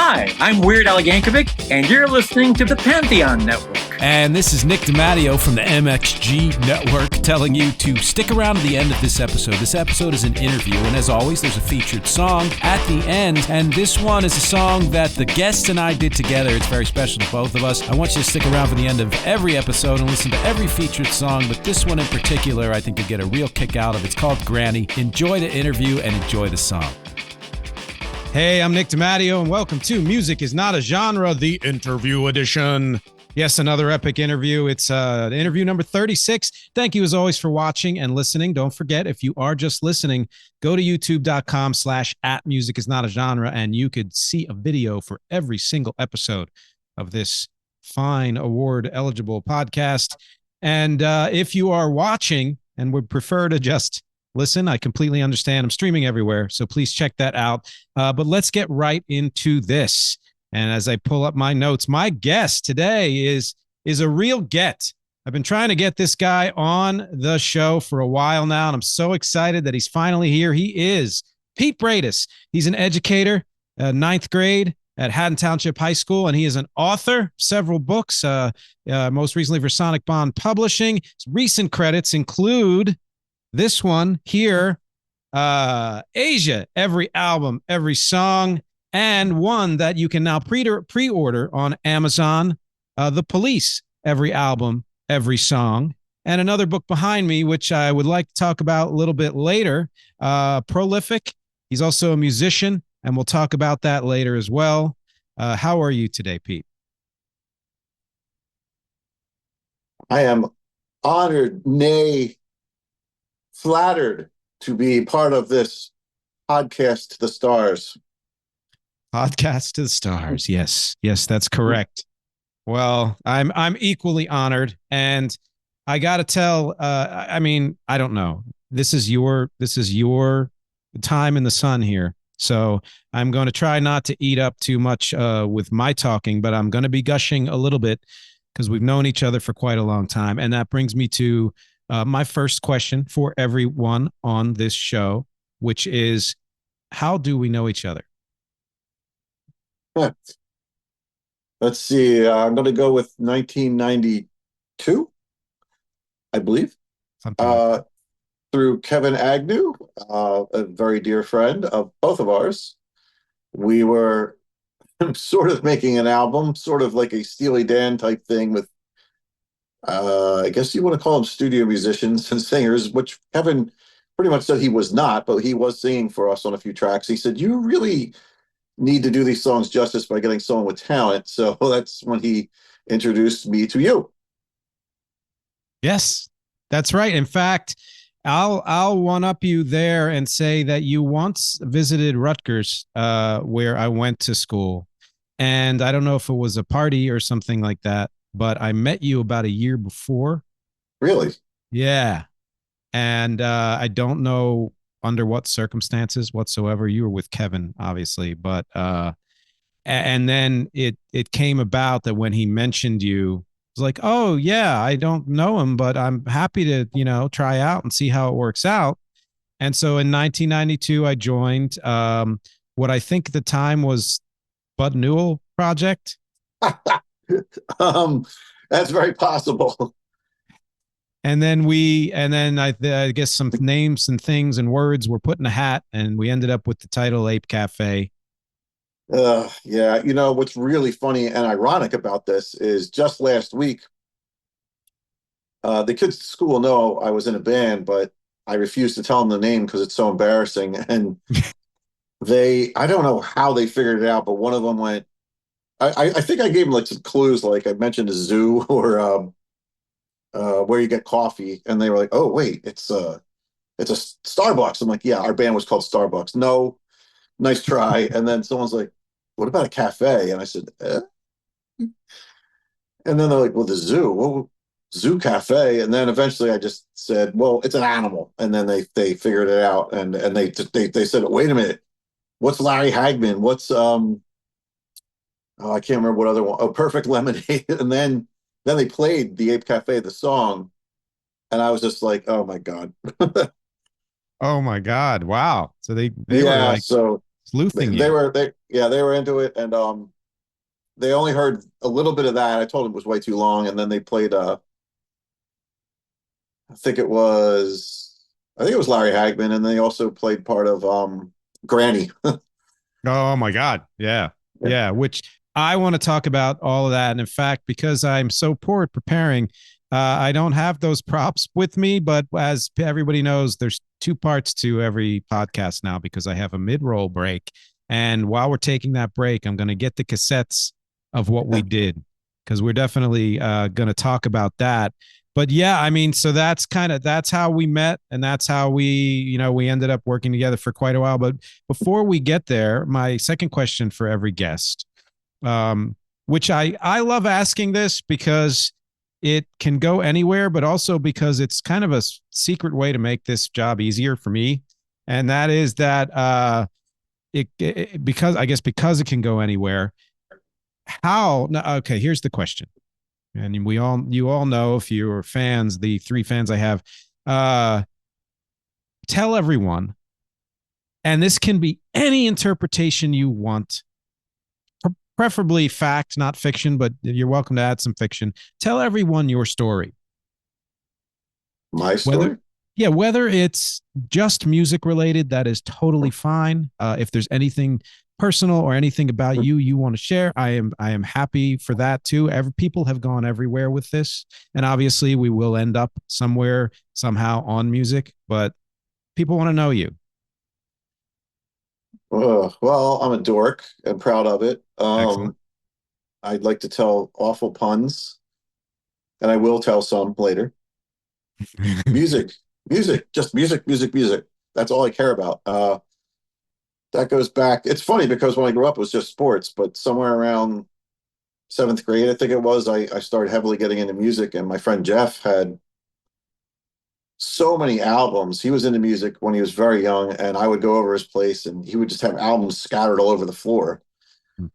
Hi, I'm Weird Al Yankovic, and you're listening to the Pantheon Network. And this is Nick DiMatteo from the MxG Network telling you to stick around to the end of this episode. This episode is an interview, and as always, there's a featured song at the end. And this one is a song that the guest and I did together. It's very special to both of us. I want you to stick around for the end of every episode and listen to every featured song, but this one in particular, I think you'll get a real kick out of. It's called Granny. Enjoy the interview and enjoy the song. Hey, I'm Nick DiMatteo, and welcome to Music is Not a Genre, the interview edition. Yes, another epic interview. It's interview number 36. Thank you, as always, for watching and listening. Don't forget, if you are just listening, go to youtube.com/@musicisnotagenre, and you could see a video for every single episode of this fine award-eligible podcast. And if you are watching and would prefer to just listen, I completely understand. I'm streaming everywhere, so please check that out. But let's get right into this. And as I pull up my notes, my guest today is a real get. I've been trying to get this guy on the show for a while now, and I'm so excited that he's finally here. He is Pete Braidis. He's an educator, ninth grade at Haddon Township High School, and he is an author, several books, most recently for Sonic Bond Publishing. His recent credits include this one here, Asia, every album, every song, and one that you can now pre-order on Amazon, The Police, every album, every song, and another book behind me, which I would like to talk about a little bit later, Prolific. He's also a musician, and we'll talk about that later as well. How are you today, Pete? I am honored, nay, flattered to be part of this podcast to the stars. Podcast to the stars. Yes, that's correct. Well, I'm equally honored, and I got to tell. I mean, I don't know. This is your time in the sun here, so I'm going to try not to eat up too much with my talking, but I'm going to be gushing a little bit because we've known each other for quite a long time, and that brings me to my first question for everyone on this show, which is, how do we know each other? Let's see. I'm going to go with 1992, I believe. Through Kevin Agnew, a very dear friend of both of ours. We were sort of making an album, sort of like a Steely Dan type thing with, I guess you want to call them studio musicians and singers, which Kevin pretty much said he was not, but he was singing for us on a few tracks. He said, you really need to do these songs justice by getting someone with talent. So that's when he introduced me to you. Yes, that's right. In fact, I'll one up you there and say that you once visited Rutgers, where I went to school. And I don't know if it was a party or something like that, but I met you about a year before. Really? Yeah. And I don't know under what circumstances whatsoever. You were with Kevin, obviously, but and then it came about that when he mentioned you, it was like, oh yeah, I don't know him, but I'm happy to, try out and see how it works out. And so in 1992, I joined what I think at the time was Bud Newell Project. That's very possible. And then I guess some names and things and words were put in a hat, and we ended up with the title Ape Cafe. Yeah. What's really funny and ironic about this is just last week, the kids at school know I was in a band, but I refused to tell them the name because it's so embarrassing. And I don't know how they figured it out, but one of them went, I think I gave them like some clues, like I mentioned a zoo or where you get coffee, and they were like, oh wait, it's a Starbucks. I'm like, yeah, our band was called Starbucks. No, nice try. And then someone's like, what about a cafe? And I said, eh? And then they're like, well, the zoo. Well, zoo cafe. And then eventually I just said, well, it's an animal. And then they figured it out, and they said, wait a minute, what's Larry Hagman? What's I can't remember what other one. Oh, Perfect Lemonade. And then they played the Ape Cafe, the song, and I was just like, oh my God. Oh my God. Wow. So they yeah, were like so Sleuthing they you. were they were into it, and they only heard a little bit of that. I told them it was way too long, and then they played I think it was Larry Hagman, and they also played part of Granny. Oh my God. Yeah. Yeah. Yeah. Which I want to talk about all of that. And in fact, because I'm so poor at preparing, I don't have those props with me. But as everybody knows, there's two parts to every podcast now because I have a mid roll break. And while we're taking that break, I'm going to get the cassettes of what we did because we're definitely going to talk about that. But yeah, I mean, so that's how we met, and that's how we ended up working together for quite a while. But before we get there, my second question for every guest, which I love asking this because it can go anywhere, but also because it's kind of a secret way to make this job easier for me, and that is that because I guess because it can go anywhere. How? Okay, here's the question. And you all know, if you're fans, the three fans I have, tell everyone, and this can be any interpretation you want, preferably fact, not fiction, but you're welcome to add some fiction. Tell everyone your story. My story? Whether it's just music related, that is totally fine. If there's anything personal or anything about you want to share, I am happy for that too. People have gone everywhere with this, and obviously we will end up somewhere somehow on music, but people want to know you. Well, I'm a dork and proud of it. Excellent. I'd like to tell awful puns, and I will tell some later. Music, just music. That's all I care about. That goes back. It's funny because when I grew up, it was just sports, but somewhere around seventh grade, I think it was, I started heavily getting into music, and my friend Jeff had so many albums. He was into music when he was very young, and I would go over his place, and he would just have albums scattered all over the floor. And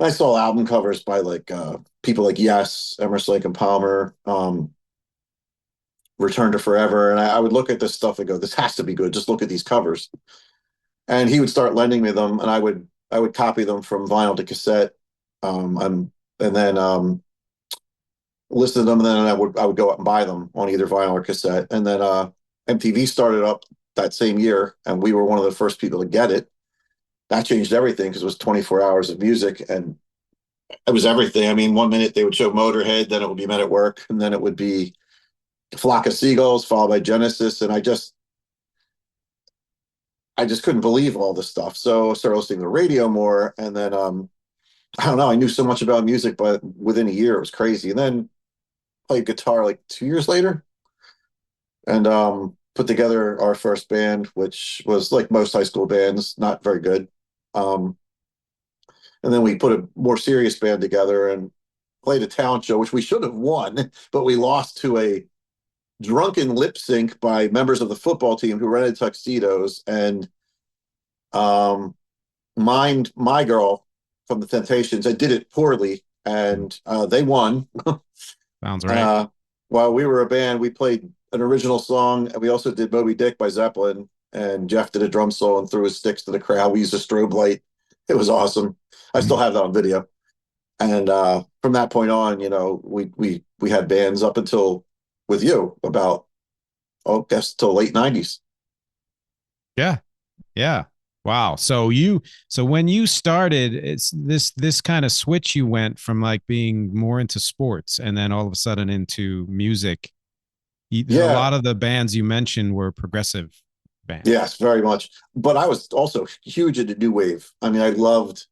I saw album covers by people like Yes, Emerson, Lake and Palmer, Return to Forever, and I would look at this stuff and go, "This has to be good. Just look at these covers." And he would start lending me them, and I would copy them from vinyl to cassette, and then listen to them, and then I would go out and buy them on either vinyl or cassette. And then MTV started up that same year, and we were one of the first people to get it. That changed everything because it was 24 hours of music, and it was everything. I mean, one minute they would show Motorhead, then it would be Men at Work, and then it would be Flock of Seagulls, followed by Genesis, and I just couldn't believe all this stuff. So I started listening to the radio more, and then I don't know, I knew so much about music, but within a year it was crazy. And then played guitar like 2 years later, and put together our first band, which was like most high school bands, not very good. And then we put a more serious band together and played a talent show, which we should have won, but we lost to a drunken lip sync by members of the football team who rented tuxedos and mimed my girl from the Temptations. I did it poorly, and they won. Sounds right. While we were a band, we played an original song, and we also did Moby Dick by Zeppelin, and Jeff did a drum solo and threw his sticks to the crowd. We used a strobe light. It was awesome. I still have that on video. And from that point on, we had bands up until with you about, I guess, till late 90s. Yeah. Yeah. Wow. So when you started, it's this kind of switch, you went from like being more into sports and then all of a sudden into music. A lot of the bands you mentioned were progressive bands. Yes, very much. But I was also huge into new wave. I mean, I loved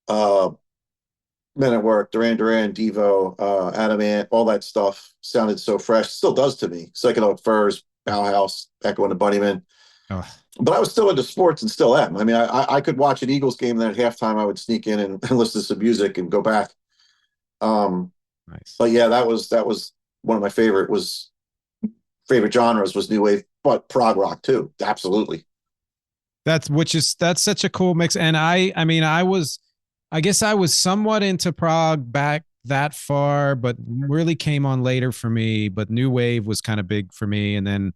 Men at Work, Duran Duran, Devo, Adam Ant, all that stuff sounded so fresh. Still does to me. Psychedelic Furs, Bauhaus, Echo and the Bunnymen. Oh. But I was still into sports and still am. I mean, I could watch an Eagles game, and then at halftime I would sneak in and listen to some music and go back. Nice. But yeah, that was one of my favorite genres was new wave, but prog rock too. Absolutely. That's such a cool mix. And I guess I was somewhat into prog back that far, but really came on later for me. But new wave was kind of big for me. And then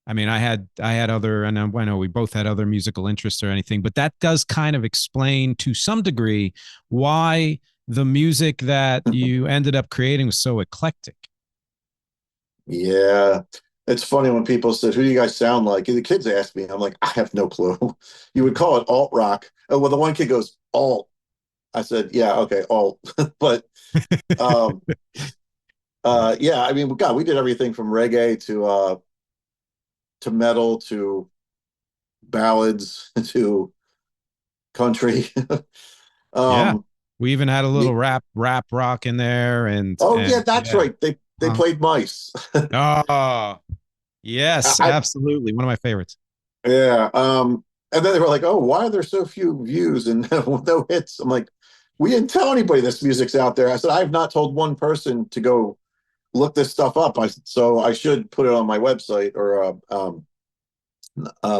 I mean, I had other, and I know we both had other musical interests or anything, but that does kind of explain to some degree why the music that you ended up creating was so eclectic. Yeah. It's funny when people said, "Who do you guys sound like?" The kids ask me, I'm like, I have no clue. You would call it alt rock. Oh, well, the one kid goes, alt. I said, yeah, okay, alt. But um yeah, I mean, God, we did everything from reggae to metal to ballads to country. Yeah. um We even had a little y- rap rock in there oh and yeah, that's yeah. right. They Uh, played mice. oh, yes, I, absolutely. One of my favorites. yeah. And then they were like, "Oh, why are there so few views and no hits?" I'm like, "We didn't tell anybody this music's out there." I said, "I have not told one person to go look this stuff up." So I should put it on my website or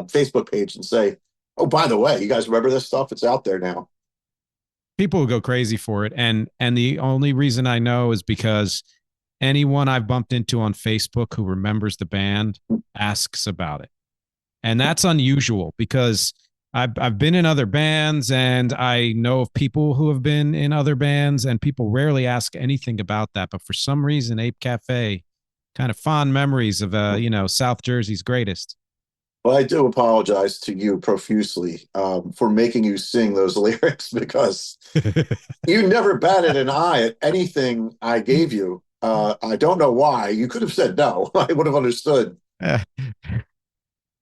Facebook page and say, "Oh, by the way, you guys remember this stuff? It's out there now." People will go crazy for it. And the only reason I know is because anyone I've bumped into on Facebook who remembers the band asks about it. And that's unusual because I've been in other bands and I know of people who have been in other bands and people rarely ask anything about that. But for some reason, Ape Cafe, kind of fond memories of South Jersey's greatest. Well, I do apologize to you profusely for making you sing those lyrics because you never batted an eye at anything I gave you. I don't know why. You could have said no. I would have understood.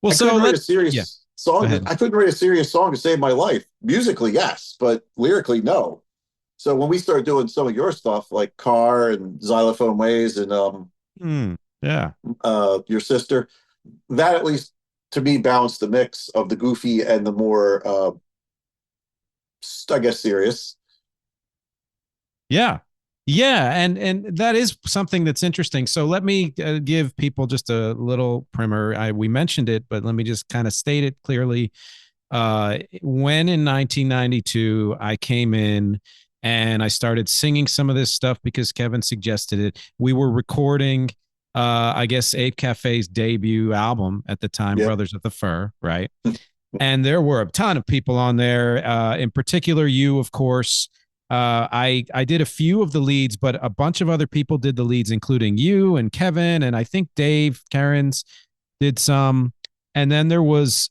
Well, I so couldn't write a yeah, serious go song. ahead. I couldn't write a serious song to save my life. Musically, yes, but lyrically, no. So when we started doing some of your stuff, like Car and Xylophone Ways and Yeah. your sister, that at least to me balanced the mix of the goofy and the more, I guess, serious. Yeah. Yeah, and that is something that's interesting. So let me give people just a little primer. We mentioned it, but let me just kind of state it clearly. When in 1992 I came in and I started singing some of this stuff because Kevin suggested it. We were recording, I guess, Ape Cafe's debut album at the time, Yeah. Brothers of the Fur, right? And there were a ton of people on there. In particular, you, of course. I did a few of the leads, but a bunch of other people did the leads, including you and Kevin, and I think Dave Cairns did some. And then there was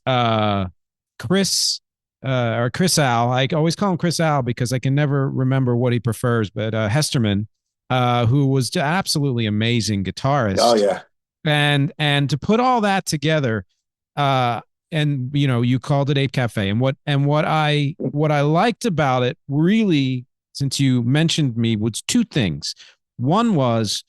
Chris or Chris Al. I always call him Chris Al because I can never remember what he prefers, but Hesterman, who was absolutely amazing Oh guitarist. yeah. And to put all that together, uh, and you called it Ape Cafe, and what I liked about it really, since you mentioned me, was two things. One was,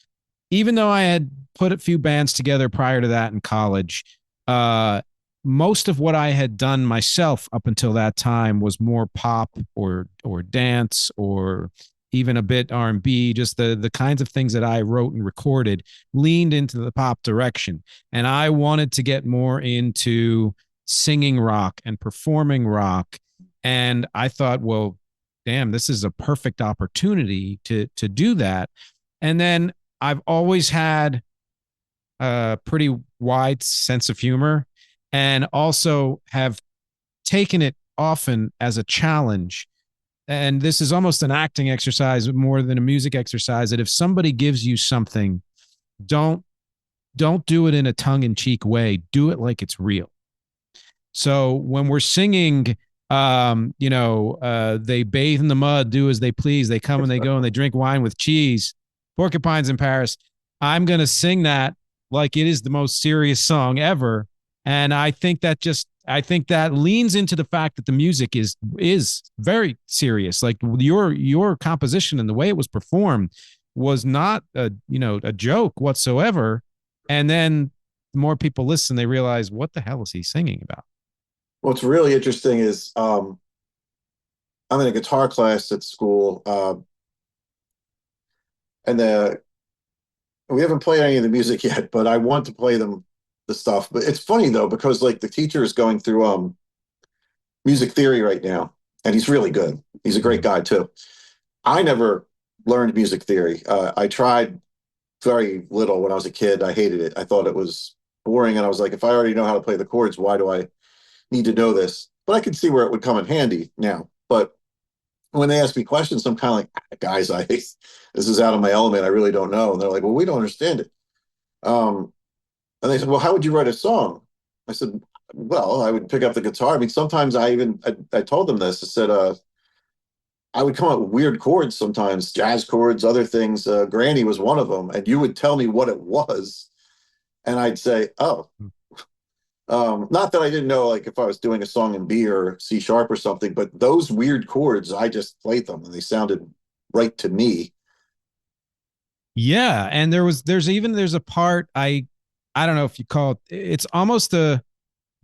even though I had put a few bands together prior to that in college, uh, most of what I had done myself up until that time was more pop or dance or even a bit R&B. Just the kinds of things that I wrote and recorded leaned into the pop direction, and I wanted to get more into singing rock and performing rock. And I thought, well, damn, this is a perfect opportunity to do that. And then I've always had a pretty wide sense of humor and also have taken it often as a challenge. And this is almost an acting exercise more than a music exercise, that if somebody gives you something, don't don't do it in a tongue-in-cheek way. Do it like it's real. So when we're singing, they bathe in the mud, do as they please. They come and they go and they drink wine with cheese, porcupines in Paris. I'm going to sing that like it is the most serious song ever. And I think that leans into the fact that the music is very serious. Like your composition and the way it was performed was not a joke whatsoever. And then the more people listen, they realize, what the hell is he singing about? What's really interesting is I'm in a guitar class at school, and we haven't played any of the music yet, but I want to play them the stuff. But it's funny though because like the teacher is going through music theory right now, and he's really good. He's a great guy too. I never learned music theory. I tried very little when I was a kid. I hated it. I thought it was boring. And I was like, if I already know how to play the chords, why do I need to know this? But I can see where it would come in handy now. But when they ask me questions, I'm kind of like, guys, this is out of my element. I really don't know. And they're like, well, we don't understand it. And they said, well, how would you write a song? I said, well, I would pick up the guitar. I mean, sometimes I told them this. I said, I would come up with weird chords sometimes, jazz chords, other things. Granny was one of them. And you would tell me what it was. And I'd say, oh, not that I didn't know, like if I was doing a song in B or C sharp or something, but those weird chords, I just played them and they sounded right to me. Yeah. And there's a part, I don't know if you call it, it's almost a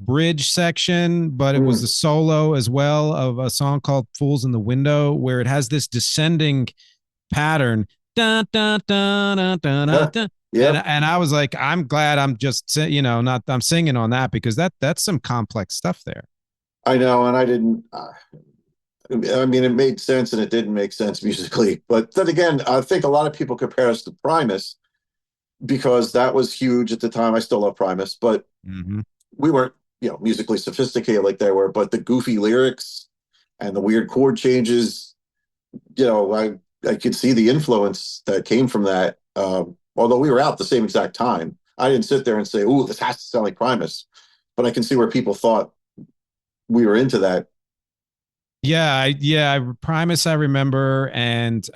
bridge section, but it was the solo as well of a song called Fools in the Window, where it has this descending pattern. Dun, dun, dun, dun, dun, dun, dun. Yep. And I was like, I'm glad I'm just, I'm singing on that, because that's some complex stuff there. I know. And I didn't, I mean, it made sense and it didn't make sense musically. But then again, I think a lot of people compare us to Primus because that was huge at the time. I still love Primus, but we weren't, musically sophisticated like they were. But the goofy lyrics and the weird chord changes, I could see the influence that came from that. Although we were out at the same exact time, I didn't sit there and say, "Ooh, this has to sound like Primus," but I can see where people thought we were into that. Yeah, Primus, I remember, and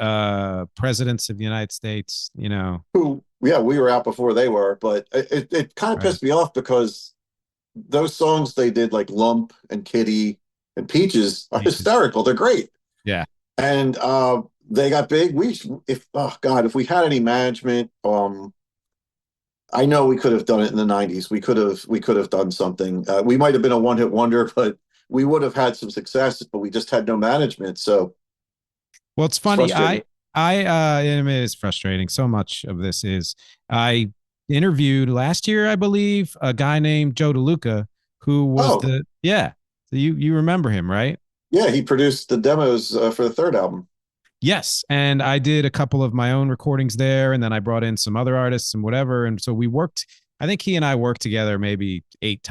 Presidents of the United States, Who, we were out before they were, but it kind of pissed me off because those songs they did, like Lump and Kitty and Peaches, are hysterical. They're great. Yeah. And they got big. If we had any management, I know we could have done it in the 90s. We could have done something. We might have been a one-hit wonder, but we would have had some success, but we just had no management. So, well, it's funny. It's frustrating. So much of this is, I interviewed last year, I believe, a guy named Joe DeLuca, who was So you remember him, right? Yeah, he produced the demos for the third album. Yes, and I did a couple of my own recordings there, and then I brought in some other artists and whatever, and so we worked. I think he and I worked together maybe 6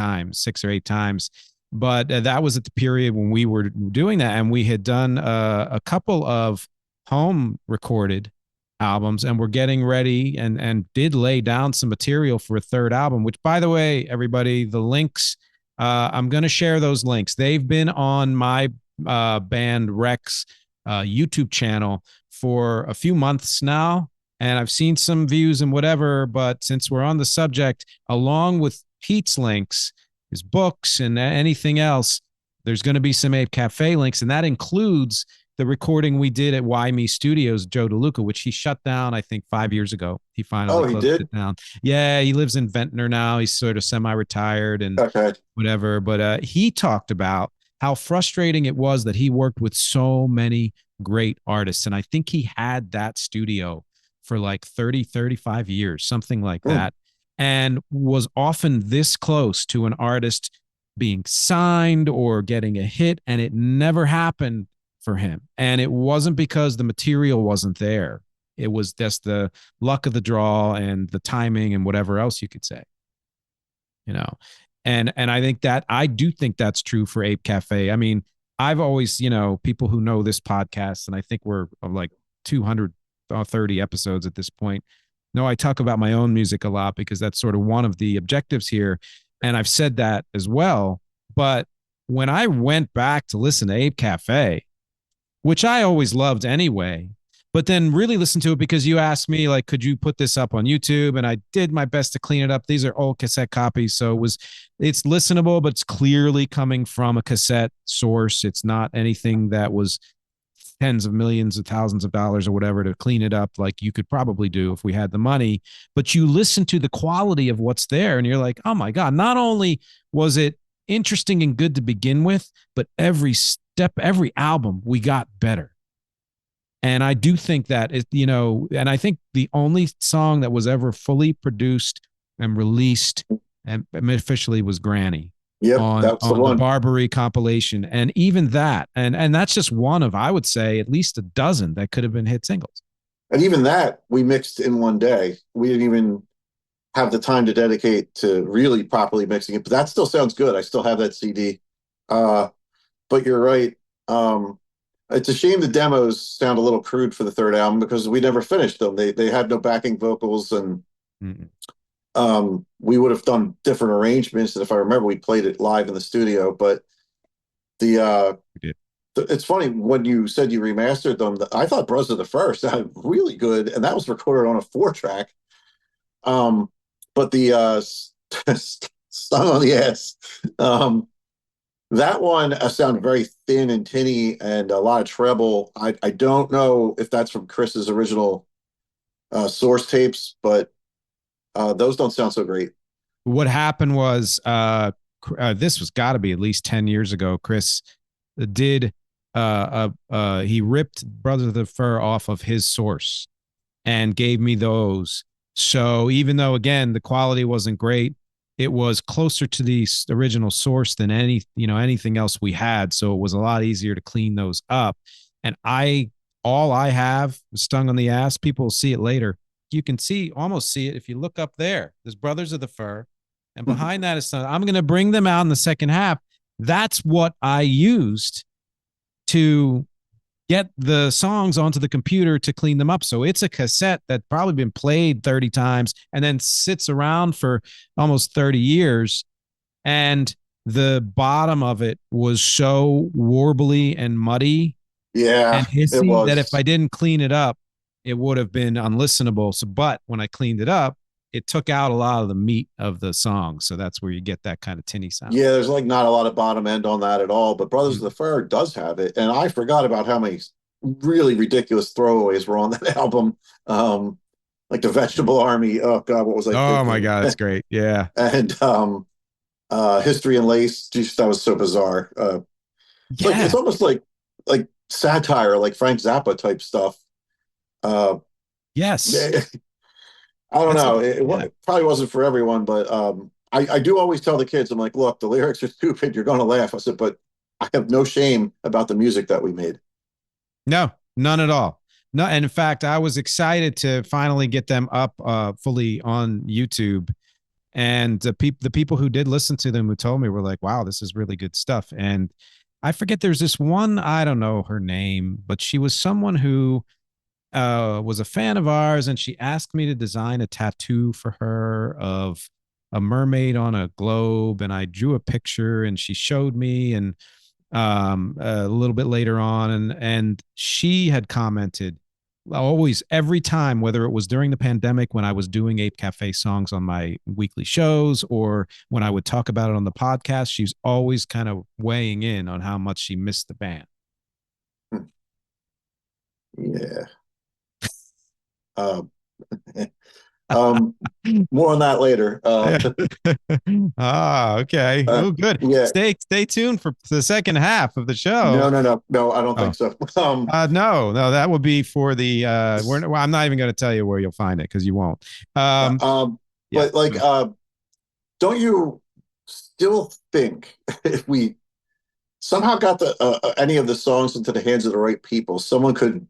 or 8 times. But that was at the period when we were doing that, and we had done a couple of home recorded albums, and we're getting ready and did lay down some material for a third album, which, by the way, everybody, the links, I'm going to share those links. They've been on my band Rec's YouTube channel for a few months now, and I've seen some views and whatever. But since we're on the subject, along with Pete's links, his books, and anything else, there's going to be some Ape Cafe links, and that includes the recording we did at Why Me Studios, Joe DeLuca, which he shut down, I think, 5 years ago. He finally closed it down. Yeah, he lives in Ventnor now. He's sort of semi-retired and whatever. But he talked about how frustrating it was that he worked with so many great artists. And I think he had that studio for like 30, 35 years, something like that, and was often this close to an artist being signed or getting a hit, and it never happened for him. And it wasn't because the material wasn't there. It was just the luck of the draw and the timing and whatever else you could say, And I do think that's true for Ape Cafe. I mean, I've always, people who know this podcast, and I think we're like 230 episodes at this point. No, I talk about my own music a lot because that's sort of one of the objectives here. And I've said that as well. But when I went back to listen to Ape Cafe, which I always loved anyway, but then really listened to it because you asked me, like, could you put this up on YouTube? And I did my best to clean it up. These are old cassette copies. So it's listenable, but it's clearly coming from a cassette source. It's not anything that was tens of millions of thousands of dollars or whatever to clean it up like you could probably do if we had the money. But you listen to the quality of what's there and you're like, oh my God, not only was it interesting and good to begin with, but every album we got better. And I do think that and I think the only song that was ever fully produced and released and officially was Granny. Yep, on the Barbary compilation. And even that, and that's just one of, I would say, at least a dozen that could have been hit singles. And even that we mixed in one day. We didn't even, have the time to dedicate to really properly mixing it. But that still sounds good. I still have that CD. But you're right. It's a shame the demos sound a little crude for the third album because we never finished them. They had no backing vocals, and we would have done different arrangements. And if I remember, we played it live in the studio. But it's funny when you said you remastered them. I thought Brothers of the Fur sounded really good, and that was recorded on a 4-track. But the Stung on the Ass, that one sounded very thin and tinny and a lot of treble. I don't know if that's from Chris's original source tapes, but those don't sound so great. What happened was this was got to be at least 10 years ago. Chris did he ripped Brothers of the Fur off of his source and gave me those. So even though, again, the quality wasn't great, it was closer to the original source than anything else we had. So it was a lot easier to clean those up. And all I have was Stung on the Ass. People will see it later. You can almost see it if you look up there. There's Brothers of the Fur, and behind that is Stung. I'm going to bring them out in the second half. That's what I used to get the songs onto the computer to clean them up. So it's a cassette that probably been played 30 times and then sits around for almost 30 years. And the bottom of it was so warbly and muddy and hissy that if I didn't clean it up, it would have been unlistenable. So, but when I cleaned it up, it took out a lot of the meat of the song. So that's where you get that kind of tinny sound. Yeah, there's like not a lot of bottom end on that at all, but Brothers of the Fur does have it. And I forgot about how many really ridiculous throwaways were on that album. Like the Vegetable Army. Oh God, what was I thinking? Oh my God, that's great. Yeah. And History and Lace. Geez, that was so bizarre. It's almost like satire, like Frank Zappa type stuff. Yes. I don't know. It probably wasn't for everyone, but I do always tell the kids, I'm like, look, the lyrics are stupid. You're going to laugh. I said, but I have no shame about the music that we made. No, none at all. No, and in fact, I was excited to finally get them up fully on YouTube. And the people who did listen to them who told me were like, wow, this is really good stuff. And I forget, there's this one, I don't know her name, but she was someone who was a fan of ours, and she asked me to design a tattoo for her of a mermaid on a globe, and I drew a picture and she showed me, and a little bit later on, and she had commented always, every time, whether it was during the pandemic when I was doing Ape Cafe songs on my weekly shows or when I would talk about it on the podcast, she's always kind of weighing in on how much she missed the band. Yeah. More on that later. Okay. Oh, good. Yeah. Stay tuned for the second half of the show. No, I don't think so. No, that would be for the I'm not even going to tell you where you'll find it because you won't. But like, don't you still think if we somehow got the any of the songs into the hands of the right people, someone could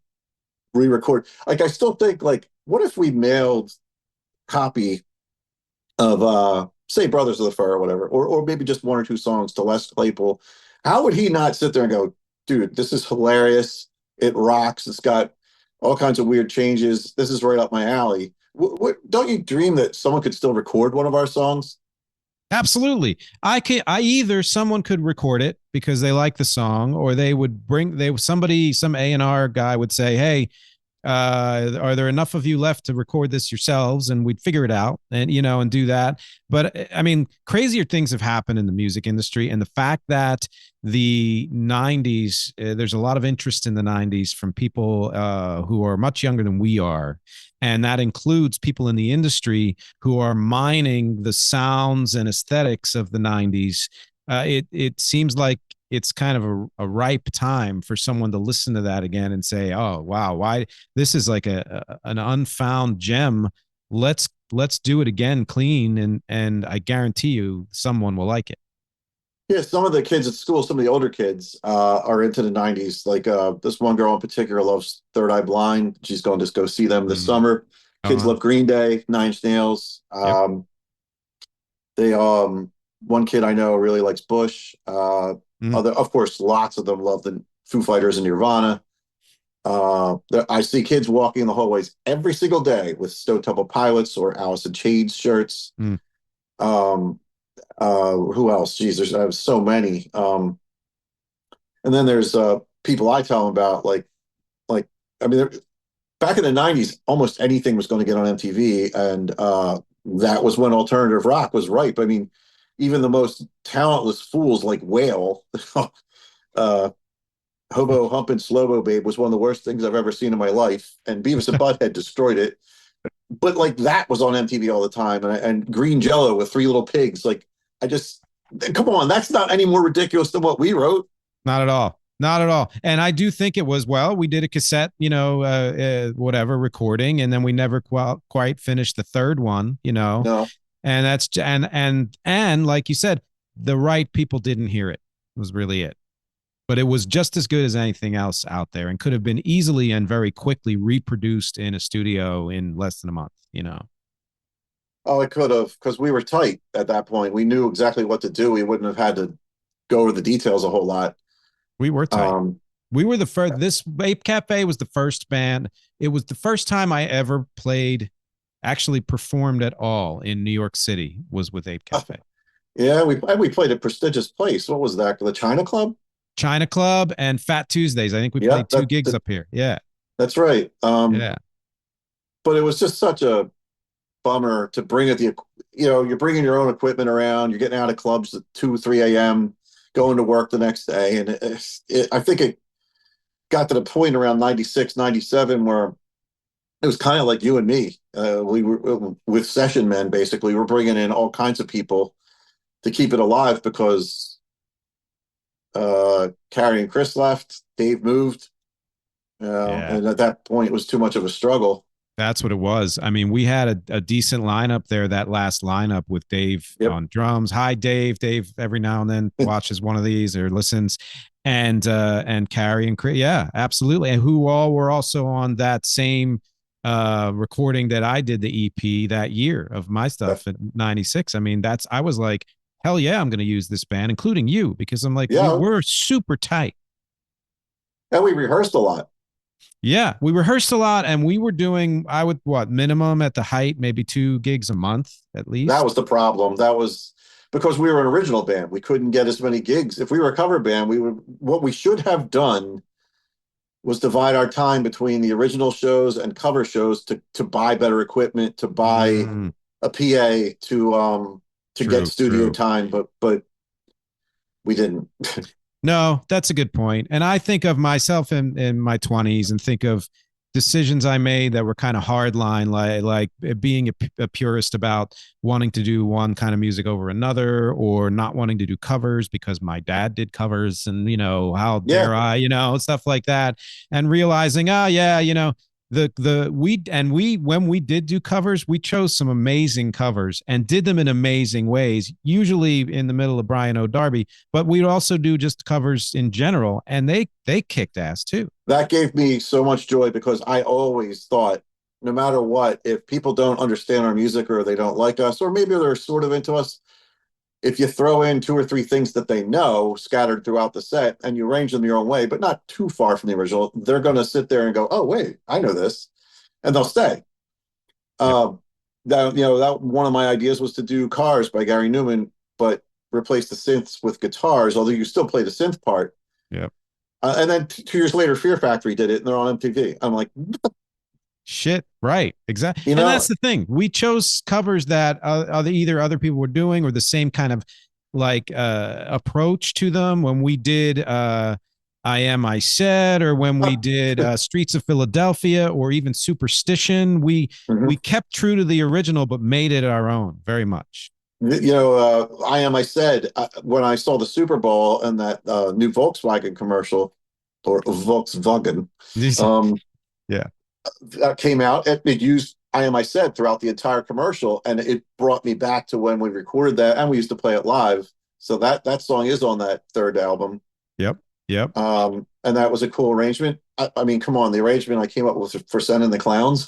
re-record? Like, I still think, like, what if we mailed copy of say Brothers of the Fur or whatever, or maybe just one or two songs to Les Claypool? How would he not sit there and go, dude, this is hilarious, it rocks, it's got all kinds of weird changes, this is right up my alley? Don't you dream that someone could still record one of our songs? Absolutely. Either someone could record it because they like the song, or they would some A&R guy would say, hey, are there enough of you left to record this yourselves? And we'd figure it out and do that. But I mean, crazier things have happened in the music industry. And the fact that the 90s, there's a lot of interest in the 90s from people who are much younger than we are. And that includes people in the industry who are mining the sounds and aesthetics of the 90s. It seems like it's kind of a ripe time for someone to listen to that again and say, oh, wow, why this is like an unfound gem. Let's do it again clean. And I guarantee you someone will like it. Yeah, some of the kids at school, some of the older kids are into the 90s. Like this one girl in particular loves Third Eye Blind. She's going to just go see them this summer. Kids love Green Day, Nine Inch Nails. Yep. They one kid I know really likes Bush. Other, of course, lots of them love the Foo Fighters and Nirvana. I see kids walking in the hallways every single day with Stone Temple Pilots or Alice in Chains shirts. Who else? Geez, there's so many. And then there's people I tell them about, like I mean, back in the '90s, almost anything was going to get on MTV, and that was when alternative rock was ripe. I mean, even the most talentless fools like Whale, Hobo Humpin' Slobo Babe was one of the worst things I've ever seen in my life, and Beavis and Butthead destroyed it. But like that was on MTV all the time, and Green Jello with Three Little Pigs. Like, come on, that's not any more ridiculous than what we wrote. Not at all. Not at all. And I do think it was, we did a cassette, whatever recording, and then we never quite finished the third one, No. And that's, and like you said, the right people didn't hear it. Was really it. But it was just as good as anything else out there and could have been easily and very quickly reproduced in a studio in less than a month, Oh, it could have, because we were tight at that point. We knew exactly what to do. We wouldn't have had to go over the details a whole lot. We were tight. We were the first. This Ape Cafe was the first band. It was the first time I ever actually performed at all in New York City. Was with Ape Cafe. Yeah, we played a prestigious place. What was that? The China Club. China Club and Fat Tuesdays. I think we played two gigs up here. Yeah, that's right. Yeah, but it was just such a bummer to bring it. You're bringing your own equipment around. You're getting out of clubs at 2, 3 a.m. going to work the next day. And I think it got to the point around 96, 97 where it was kind of like you and me. We were with session men, basically. We're bringing in all kinds of people to keep it alive because Carrie and Chris left, Dave moved. And at that point, it was too much of a struggle. That's what it was. I mean, we had a decent lineup there, that last lineup with Dave on drums. Hi, Dave. Dave every now and then watches one of these or listens. And Carrie and Chris. Yeah, absolutely. And who all were also on that same recording that I did the EP that year of my stuff in '96. I mean, I was like, hell yeah, I'm going to use this band, including you, because I'm like, we're super tight. And we rehearsed a lot. Yeah, we rehearsed a lot, and we were doing, minimum at the height, maybe 2 gigs a month at least. That was the problem. That was because we were an original band. We couldn't get as many gigs. If we were a cover band, what we should have done was divide our time between the original shows and cover shows to buy better equipment, to buy a PA, to get studio time, but we didn't. No, that's a good point. And I think of myself in my 20s and think of decisions I made that were kind of hardline, like being a purist about wanting to do one kind of music over another, or not wanting to do covers because my dad did covers, and how dare I, stuff like that, and realizing, when we did do covers, we chose some amazing covers and did them in amazing ways, usually in the middle of Brian O'Darby, but we'd also do just covers in general, and they kicked ass too. That gave me so much joy because I always thought, no matter what, if people don't understand our music or they don't like us, or maybe they're sort of into us, if you throw in 2 or 3 things that they know scattered throughout the set and you arrange them your own way, but not too far from the original, they're going to sit there and go, oh, wait, I know this. And they'll stay. That one of my ideas was to do Cars by Gary Newman, but replace the synths with guitars, although you still play the synth part. Yep. And then 2 years later, Fear Factory did it, and they're on MTV. I'm like, shit, right, exactly. And that's the thing. We chose covers that either other people were doing or the same kind of approach to them. When we did I Am I Said, or when we did Streets of Philadelphia, or even Superstition, we kept true to the original but made it our own very much. I Am I Said, when I saw the Super Bowl and that new Volkswagen commercial, or Volkswagen, that came out, it used I Am I Said throughout the entire commercial, and it brought me back to when we recorded that, and we used to play it live. So that song is on that third album. Yep. And that was a cool arrangement. I mean, come on, the arrangement I came up with for Sen and the Clowns.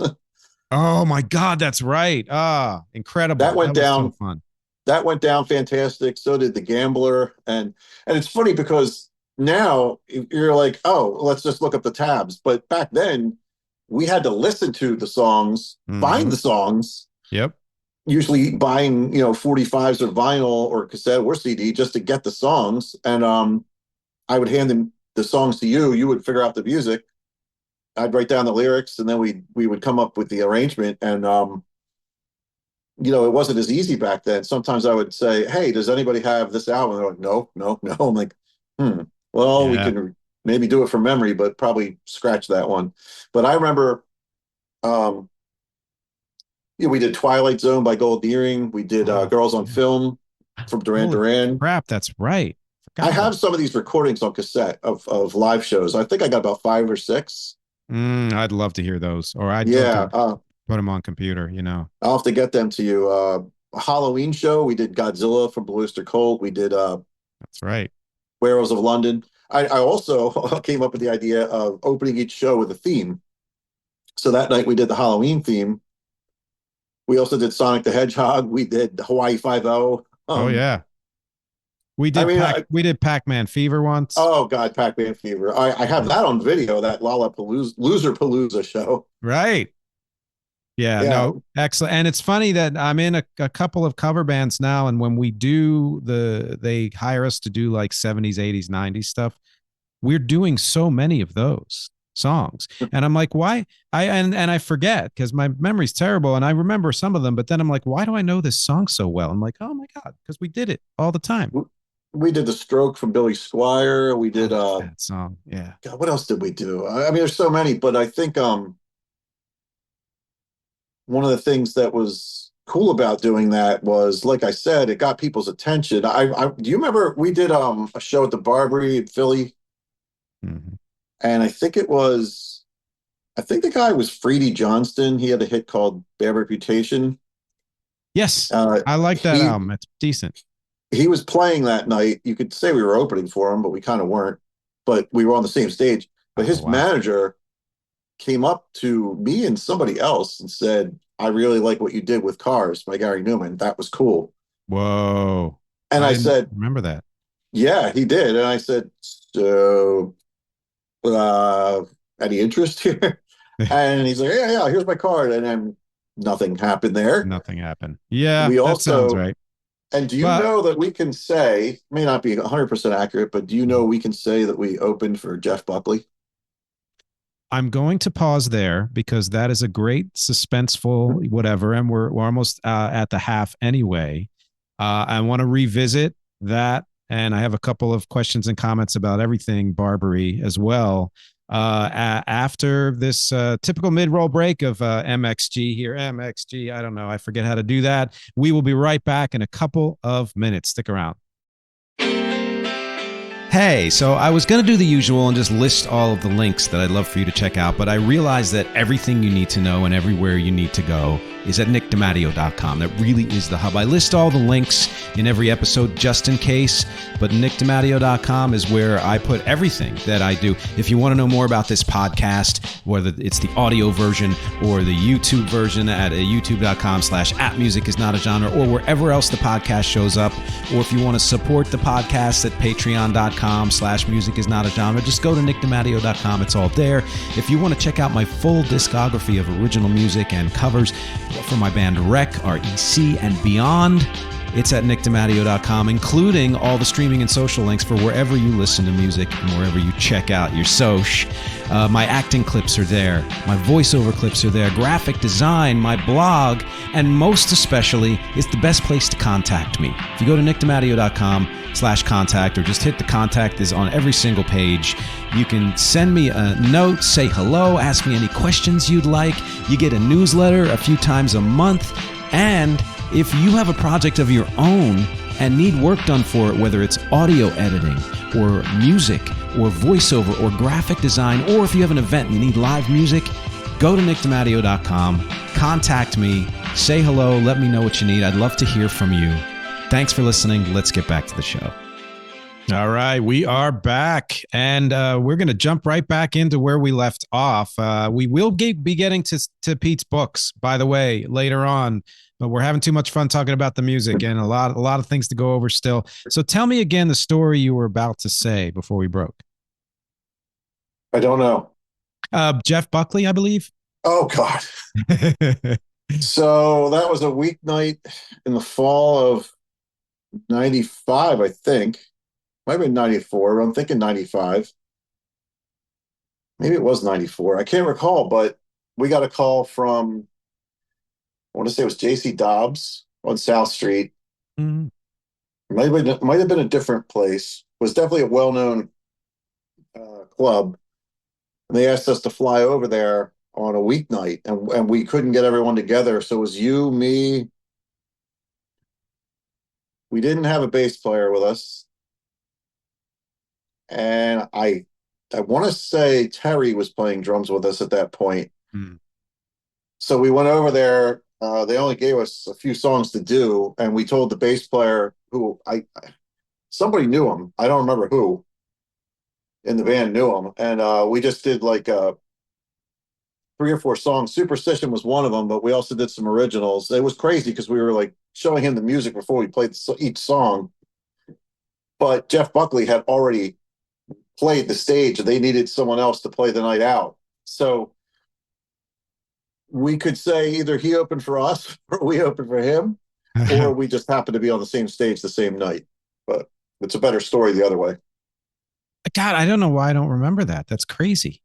Oh my God, that's right. Ah, incredible. That went That was so down. fun. That went down fantastic. So did the Gambler, and it's funny because now you're like, oh, let's just look up the tabs. But back then, we had to listen to the songs, find Mhm. the songs. Yep. Usually buying 45s or vinyl or cassette or CD just to get the songs, and I would hand them the songs to you. You would figure out the music. I'd write down the lyrics, and then we would come up with the arrangement. And it wasn't as easy back then. Sometimes I would say, "Hey, does anybody have this album?" They're like, "No, no, no." I'm like, Well, we Yeah. can maybe do it from memory, but probably scratch that one." But I remember, um, we did Twilight Zone by Gold Earring. We did Oh, Girls on yeah. Film from Duran Holy Duran. crap, that's right. I Forgot have about. some of these recordings on cassette of live shows. I think I got about 5 or 6. I'd love to hear those, or I'd love Yeah, to put them on computer. I'll have to get them to you. A Halloween show. We did Godzilla from Ballista Colt. We did That's right. Werewolves of London. I also came up with the idea of opening each show with a theme. So that night we did the Halloween theme. We also did Sonic the Hedgehog. We did Hawaii Five-O. Oh yeah, we I did mean, we did Pac-Man Fever once. oh God, Pac-Man Fever. I have that on video. That Lollapalooza Loser Palooza show. Right. Yeah, Yeah, no, excellent. And it's funny that I'm in a couple of cover bands now, and when we do they hire us to do like 70s, 80s, 90s stuff. We're doing so many of those songs. And I'm like, why? And I forget because my memory's terrible and I remember some of them, but then I'm like, why do I know this song so well? I'm like, oh my God, because we did it all the time. we did The Stroke from Billy Squire. We I did love that song. Yeah. God, what else did we do? I mean, there's so many, but I think one of the things that was cool about doing that was, like I said, it got people's attention. I do you remember we did a show at the Barbary in Philly, Mhm. and I think the guy was Freedy Johnston. He had a hit called Bad Reputation. Yes. Uh, I like that he album. It's decent. he was playing that night. You could say we were opening for him, but we kind of weren't. But we were on the same stage. But Oh, his wow. manager came up to me and somebody else and said, "I really like what you did with Cars" by Gary Newman. That was cool. Whoa. And I I didn't said, remember that. "Yeah, he did." And I said, "So, any interest here?" And he's like, "Yeah, yeah, here's my card." And then nothing happened there. Nothing happened. Yeah, We that sounds also, right. and do you But know that we can say, may not be 100% accurate, but do you know we can say that we opened for Jeff Buckley? I'm going to pause there because that is a great suspenseful whatever, and we're almost at the half anyway. I want to revisit that, and I have a couple of questions and comments about everything Barbary as well. After this typical mid-roll break of MxG here, MxG, I don't know, I forget how to do that. We will be right back in a couple of minutes. Stick around. Hey, so I was going to do the usual and just list all of the links that I'd love for you to check out, but I realized that everything you need to know and everywhere you need to go is at nickdimatteo.com. That really is the hub. I list all the links in every episode just in case, but nickdimatteo.com is where I put everything that I do. If you want to know more about this podcast, whether it's the audio version or the YouTube version at youtube.com/appmusicisnotagenre or wherever else the podcast shows up, or if you want to support the podcast at patreon.com/musicisnotagenre, just go to nickdimatteo.com. It's all there. If you want to check out my full discography of original music and covers for my band REC, REC, and beyond, it's at nickdimatteo.com, including all the streaming and social links for wherever you listen to music and wherever you check out your soch. My acting clips are there. My voiceover clips are there. Graphic design, my blog, and most especially, it's the best place to contact me. If you go to nickdimatteo.com/contact or just hit the contact is on every single page. You can send me a note, say hello, ask me any questions you'd like. You get a newsletter a few times a month. And if you have a project of your own and need work done for it, whether it's audio editing or music or voiceover or graphic design, or if you have an event and you need live music, go to nickdimatteo.com, contact me, say hello, let me know what you need. I'd love to hear from you. Thanks for listening. Let's get back to the show. All right, we are back, and we're going to jump right back into where we left off. We will be getting to Pete's books, by the way, later on, but we're having too much fun talking about the music and a lot of things to go over still. So tell me again the story you were about to say before we broke. I don't know. Jeff Buckley, I believe. Oh God. So that was a weeknight in the fall of 95, I think. Might have been 94. I'm thinking 95. Maybe it was 94. I can't recall, but we got a call from, I want to say it was JC Dobbs on South Street. Mm-hmm. Might have been a different place. It was definitely a well-known club. And they asked us to fly over there on a weeknight, and we couldn't get everyone together. So it was you, me. We didn't have a bass player with us. And I want to say Terry was playing drums with us at that point. So we went over there. They only gave us a few songs to do, and we told the bass player, who somebody knew him. I don't remember who in the band knew him, and we just did like 3 or 4 songs. Superstition was one of them, but we also did some originals. It was crazy because we were like showing him the music before we played each song. But Jeff Buckley had already played the stage, and they needed someone else to play the night out. So we could say either he opened for us or we opened for him, or we just happened to be on the same stage the same night. But it's a better story the other way. God, I don't know why I don't remember that. That's crazy.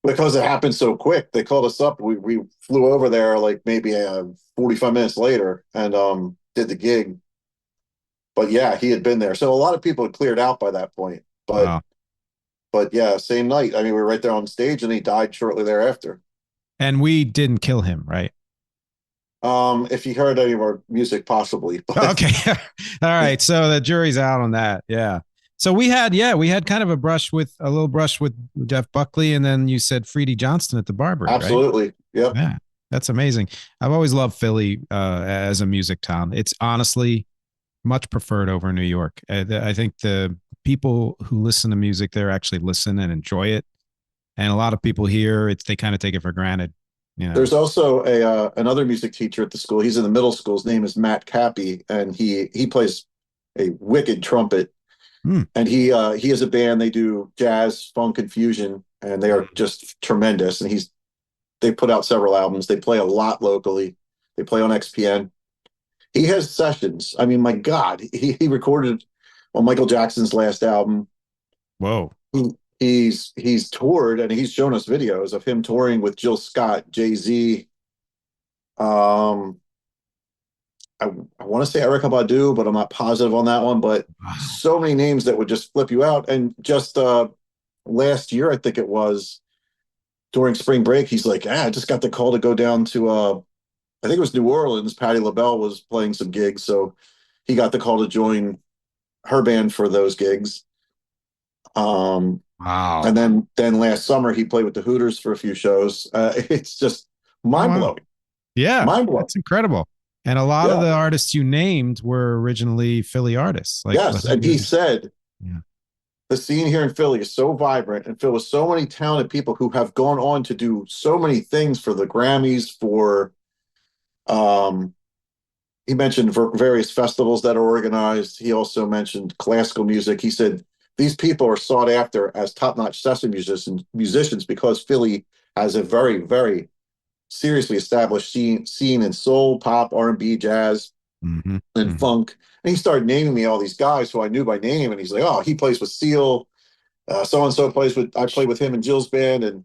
Because it happened so quick. They called us up. We flew over there like maybe 45 minutes later and did the gig. But yeah, he had been there. So a lot of people had cleared out by that point. But Wow. But yeah, same night. I mean, we were right there on stage, and he died shortly thereafter. And we didn't kill him, right? If he heard any of our music, possibly. But Okay. All right. So the jury's out on that. Yeah. So we had kind of a little brush with Jeff Buckley, and then you said Freddie Johnston at the Barbary, absolutely. Right? Yep. Yeah. That's amazing. I've always loved Philly as a music town. It's honestly much preferred over New York. I think the people who listen to music there actually listen and enjoy it. And a lot of people here, they kind of take it for granted. You know? There's also another music teacher at the school. He's in the middle school. His name is Matt Cappy, and he plays a wicked trumpet. And he has a band. They do jazz, funk, and fusion, and they are just tremendous. And they put out several albums. They play a lot locally. They play on XPN. He has sessions. I mean, my God, he recorded on Michael Jackson's last album. Whoa. He's toured, and he's shown us videos of him touring with Jill Scott, Jay-Z. I want to say Erykah Badu, but I'm not positive on that one. But so many names that would just flip you out. And just last year, I think it was, during spring break, he's like, I just got the call to go down to, I think it was New Orleans. Patti LaBelle was playing some gigs. So he got the call to join her band for those gigs. Wow. And then last summer, he played with the Hooters for a few shows. It's just mind-blowing. Yeah. Mind-blowing. That's incredible. And a lot of the artists you named were originally Philly artists. Yes, and he said, the scene here in Philly is so vibrant and filled with so many talented people who have gone on to do so many things for the Grammys, for he mentioned various festivals that are organized. He also mentioned classical music. He said these people are sought after as top-notch session musicians because Philly has a very, very seriously established scene in soul, pop, R&B, jazz, and funk. And he started naming me all these guys who I knew by name. And he's like, oh, he plays with Seal. So-and-so I played with him in Jill's band. And,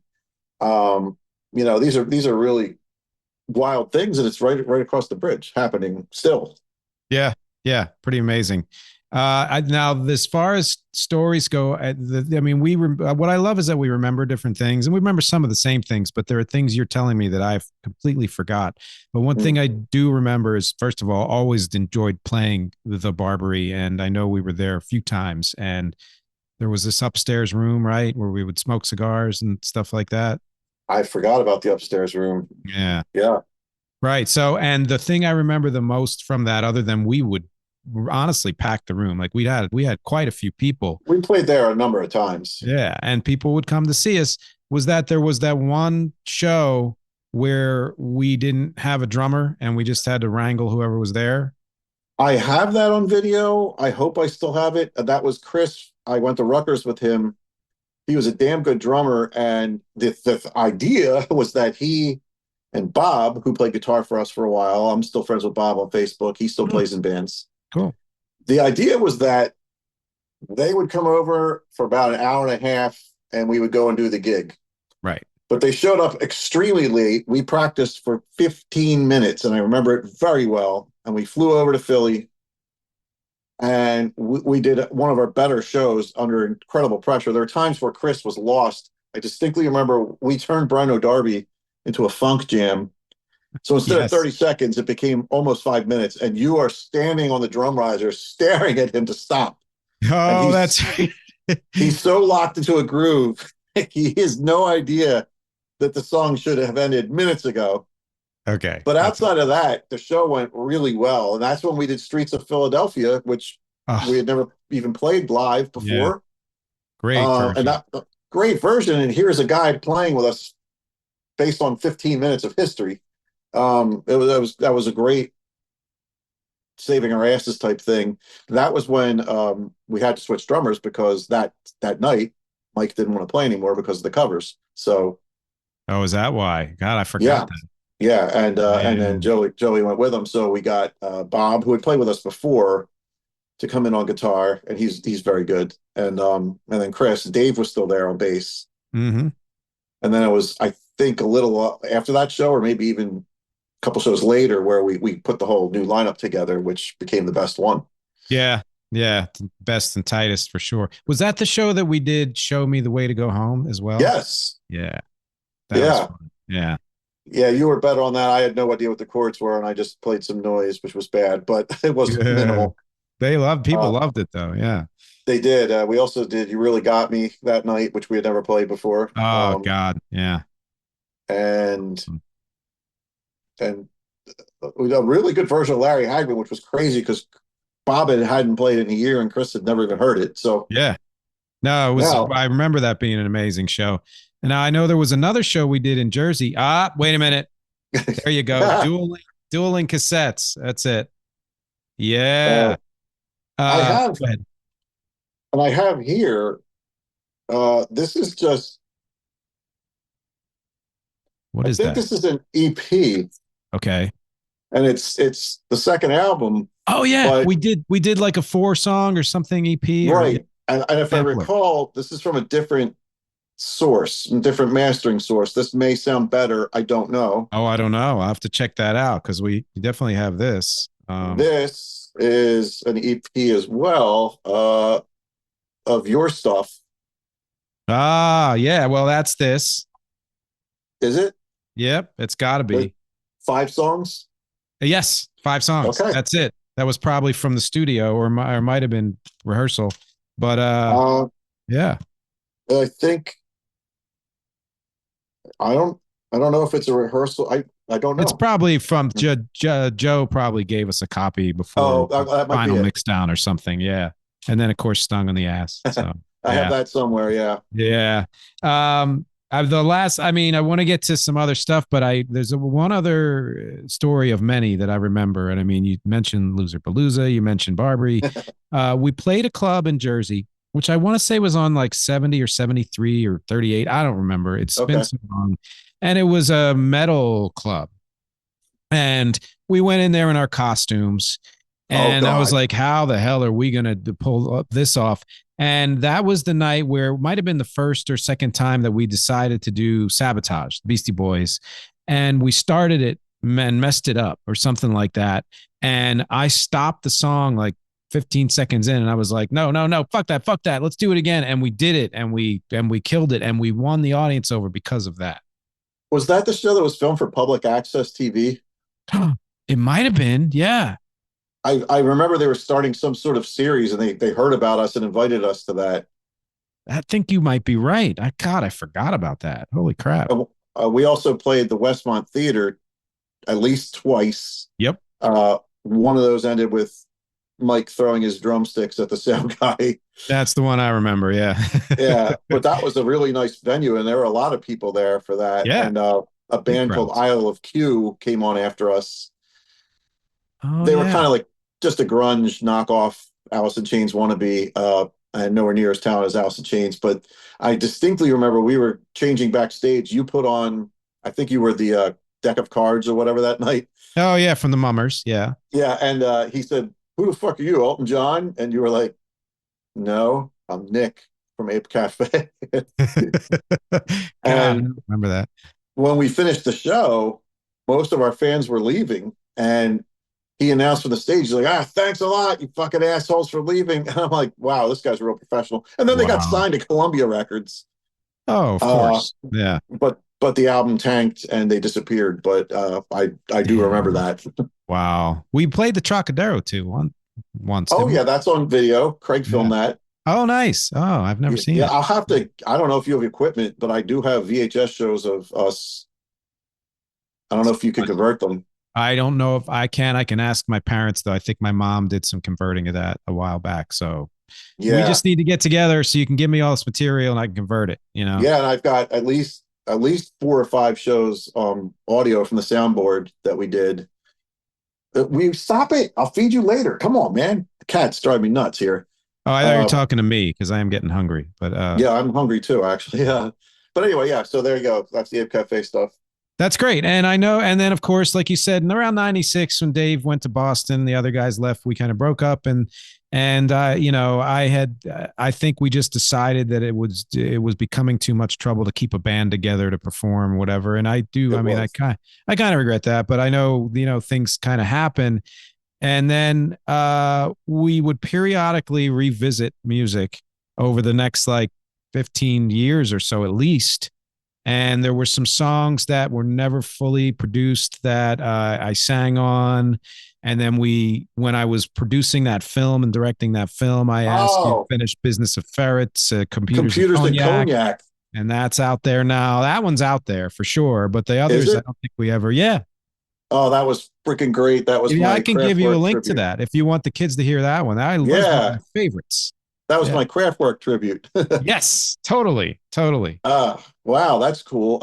these are really wild things. And it's right across the bridge happening still. Yeah. Yeah. Pretty amazing. Now, as far as stories go, what I love is that we remember different things, and we remember some of the same things, but there are things you're telling me that I've completely forgot. But one thing I do remember is, first of all, always enjoyed playing the Barbary, and I know we were there a few times, and there was this upstairs room, right, where we would smoke cigars and stuff like that. I forgot about the upstairs room. Yeah. Yeah. Right. So, and the thing I remember the most from that, other than we would honestly packed the room. Like we had quite a few people. We played there a number of times. Yeah, and people would come to see us. Was that there was that one show where we didn't have a drummer and we just had to wrangle whoever was there? I have that on video. I hope I still have it. That was Chris. I went to Rutgers with him. He was a damn good drummer, and the idea was that he and Bob, who played guitar for us for a while, I'm still friends with Bob on Facebook. He still plays in bands. Cool. The idea was that they would come over for about an hour and a half, and we would go and do the gig. Right. But they showed up extremely late. We practiced for 15 minutes, and I remember it very well. And we flew over to Philly, and we did one of our better shows under incredible pressure. There were times where Chris was lost. I distinctly remember we turned Brian O'Darby into a funk jam. So instead of 30 seconds, it became almost 5 minutes, and you are standing on the drum riser staring at him to stop. Oh, that's right. He's so locked into a groove. He has no idea that the song should have ended minutes ago. Okay. But outside of that, the show went really well. And that's when we did Streets of Philadelphia, which we had never even played live before. Yeah. Great version. And that great version. And here's a guy playing with us based on 15 minutes of history. That was a great saving our asses type thing. That was when we had to switch drummers because that night Mike didn't want to play anymore because of the covers. So is that why? God, I forgot that. Yeah, and then Joey went with him. So we got Bob, who had played with us before, to come in on guitar, and he's very good. And then Chris, Dave was still there on bass. Mm-hmm. And then it was, I think, a little after that show, or maybe even a couple shows later, where we put the whole new lineup together, which became the best one. Yeah, best and tightest for sure. Was that the show that we did? Show Me the Way to Go Home as well. Yes. Yeah. That was fun. Yeah. Yeah, you were better on that. I had no idea what the chords were, and I just played some noise, which was bad, but it was minimal. People loved it though. Yeah, they did. We also did "You Really Got Me" that night, which we had never played before. Oh God, yeah. And a really good version of Larry Hagman, which was crazy because Bob hadn't played it in a year, and Chris had never even heard it. So yeah, no, it was. Now, I remember that being an amazing show. And I know there was another show we did in Jersey. Wait a minute. There you go. Dueling cassettes. That's it. Yeah. I have here. This is just. What is that? I think this is an EP. Okay. And it's the second album. Oh yeah, we did like a 4-song or something EP. Right. And if I recall, this is from a different source, a different mastering source. This may sound better. I don't know. Oh, I don't know. I'll have to check that out because we definitely have this. This is an EP as well of your stuff. Yeah. Well, that's this. Is it? Yep. It's got to be. 5 songs? Yes. 5 songs. Okay. That's it. That was probably from the studio or might have been rehearsal. But yeah. I think I don't know if it's a rehearsal. I don't know. It's probably from Joe probably gave us a copy before that final mix down or something. Yeah. And then of course Stung on the Ass. So I have that somewhere. Yeah. Yeah. I want to get to some other stuff, but there's one other story of many that I remember. And I mean, you mentioned Loser Palooza, you mentioned Barbary. We played a club in Jersey, which I want to say was on like 70 or 73 or 38. I don't remember. It's been so long. And it was a metal club. And we went in there in our costumes. And I was like, how the hell are we going to pull this off? And that was the night where it might have been the first or second time that we decided to do Sabotage, Beastie Boys. And we started it and messed it up or something like that. And I stopped the song like 15 seconds in and I was like, no, fuck that. Let's do it again. And we did it and we killed it and we won the audience over because of that. Was that the show that was filmed for public access TV? It might have been. Yeah. I remember they were starting some sort of series and they heard about us and invited us to that. I think you might be right. I forgot about that. Holy crap. We also played the Westmont Theater at least twice. Yep. One of those ended with Mike throwing his drumsticks at the sound guy. That's the one I remember. Yeah. Yeah, but that was a really nice venue, and there were a lot of people there for that. Yeah. And a Big band called crowds. Isle of Q came on after us. Oh, They were yeah. kind of like just a grunge knockoff Alice in Chains wannabe, and nowhere near as talented as Alice in Chains. But I distinctly remember we were changing backstage. You put on, I think you were the deck of cards or whatever that night. Oh, yeah. From the Mummers. Yeah. Yeah, and he said, "Who the fuck are you, Elton John?" And you were like, "No, I'm Nick from Ape Cafe." God, I And don't remember that. when we finished the show, most of our fans were leaving, and he announced from the stage, he's like, thanks a lot, you fucking assholes, for leaving. And I'm like, wow, this guy's a real professional. And then they got Wow. signed to Columbia Records. Oh, of course. Yeah. But the album tanked and they disappeared. But I do remember Damn. that. Wow. We played the Trocadero too once, Oh didn't we? yeah, that's on video. Craig Yeah. filmed that. Oh, nice. Oh, I've never seen Yeah, it. I'll have to. I don't know if you have equipment, but I do have VHS shows of us. I don't know if you can convert them. I don't know if I can. I can ask my parents though. I think my mom did some converting of that a while back. So we Yeah, just need to get together so you can give me all this material and I can convert it, yeah, and I've got at least 4 or 5 shows audio from the soundboard that we did. We stop it. I'll feed you later. Come on, man. The cats drive me nuts here. Oh, I thought you were talking to me because I am getting hungry. But Yeah, I'm hungry too, actually. Yeah. But anyway, yeah. So there you go. That's the Ape Cafe stuff. that's great. And I know, and then of course, like you said, in around 96, when Dave went to Boston, the other guys left, we kind of broke up and I think we just decided that it was becoming too much trouble to keep a band together to perform, whatever. And I kind of regret that, but I know, things kind of happen. And then we would periodically revisit music over the next like 15 years or so at least. And there were some songs that were never fully produced that I sang on. And then when I was producing that film and directing that film, I asked you to finish Business of Ferrets, Computers and Computers and Cognac. cognac. And that's out there now. That one's out there for sure. But the Is others, I it? don't think we ever, yeah. Oh, that was freaking great. That was Yeah, my I can give you a Kraftwerk link to tribute. that if you want the kids to hear that one. That was one of Yeah, my favorites. that was Yeah. my Kraftwerk tribute. Yes, totally. Totally. Wow, that's cool.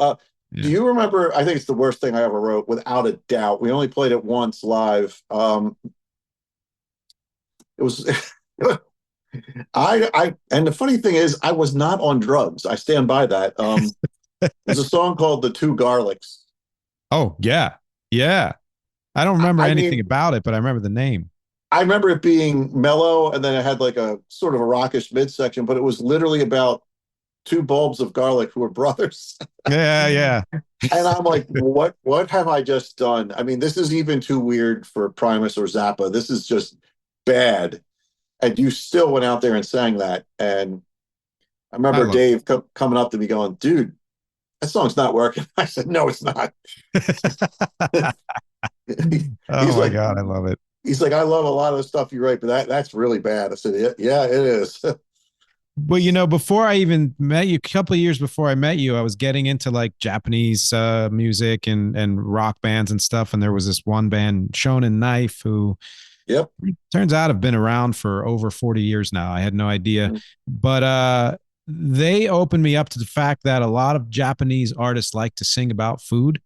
Do Yeah. you remember? I think it's the worst thing I ever wrote, without a doubt. We only played it once live. It was and the funny thing is, I was not on drugs. I stand by that. There's a song called "The Two Garlics." Oh, yeah. Yeah. I don't remember I anything mean, about it, but I remember the name. I remember it being mellow, and then it had like a sort of a rockish midsection, but it was literally about two bulbs of garlic who were brothers. Yeah, yeah. And I'm like, what have I just done? I mean, this is even too weird for Primus or Zappa. This is just bad. And you still went out there and sang that. And I I remember love Dave coming up to me going, dude, that song's not working. I said, no, it's not. it. He's Oh my like, God, I love it. he's like, I love a lot of the stuff you write, but that's really bad. I said, yeah, it is. Well, before I even met you, a couple of years before I met you, I was getting into like Japanese music and rock bands and stuff. And there was this one band, Shonen Knife, who Yep. turns out have been around for over 40 years now. I had no idea. Mhm. But they opened me up to the fact that a lot of Japanese artists like to sing about food.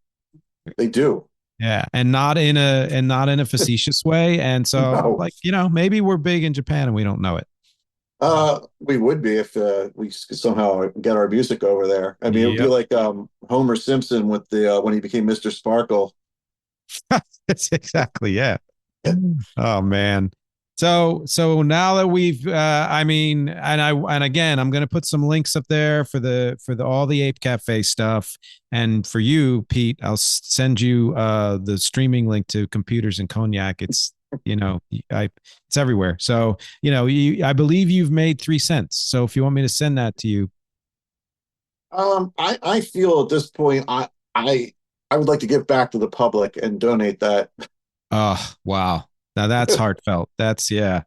They do. Yeah, and not in a facetious way. And so, No. like, maybe we're big in Japan and we don't know it. We would be if we could somehow get our music over there. I mean, it would be Yep. like Homer Simpson with the when he became Mr. Sparkle. That's exactly, yeah. Oh man. So now that we've and again, I'm going to put some links up there for all the Ape Cafe stuff, and for you, Pete, I'll send you the streaming link to Computers and Cognac. It's it's everywhere. So I believe you've made 3 cents. So if you want me to send that to you, I feel at this point I would like to give back to the public and donate that. oh wow, now that's heartfelt. That's yeah.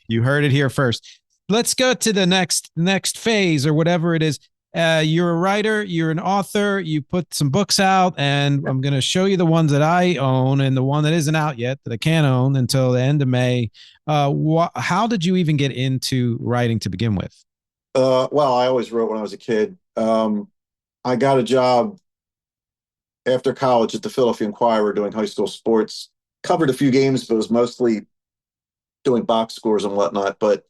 You heard it here first. Let's go to the next phase or whatever it is. You're a writer, you're an author, you put some books out, and I'm going to show you the ones that I own and the one that isn't out yet that I can't own until the end of May. How did you even get into writing to begin with? Well, I always wrote when I was a kid. I got a job after college at the Philadelphia Inquirer doing high school sports. Covered a few games, but it was mostly doing box scores and whatnot. But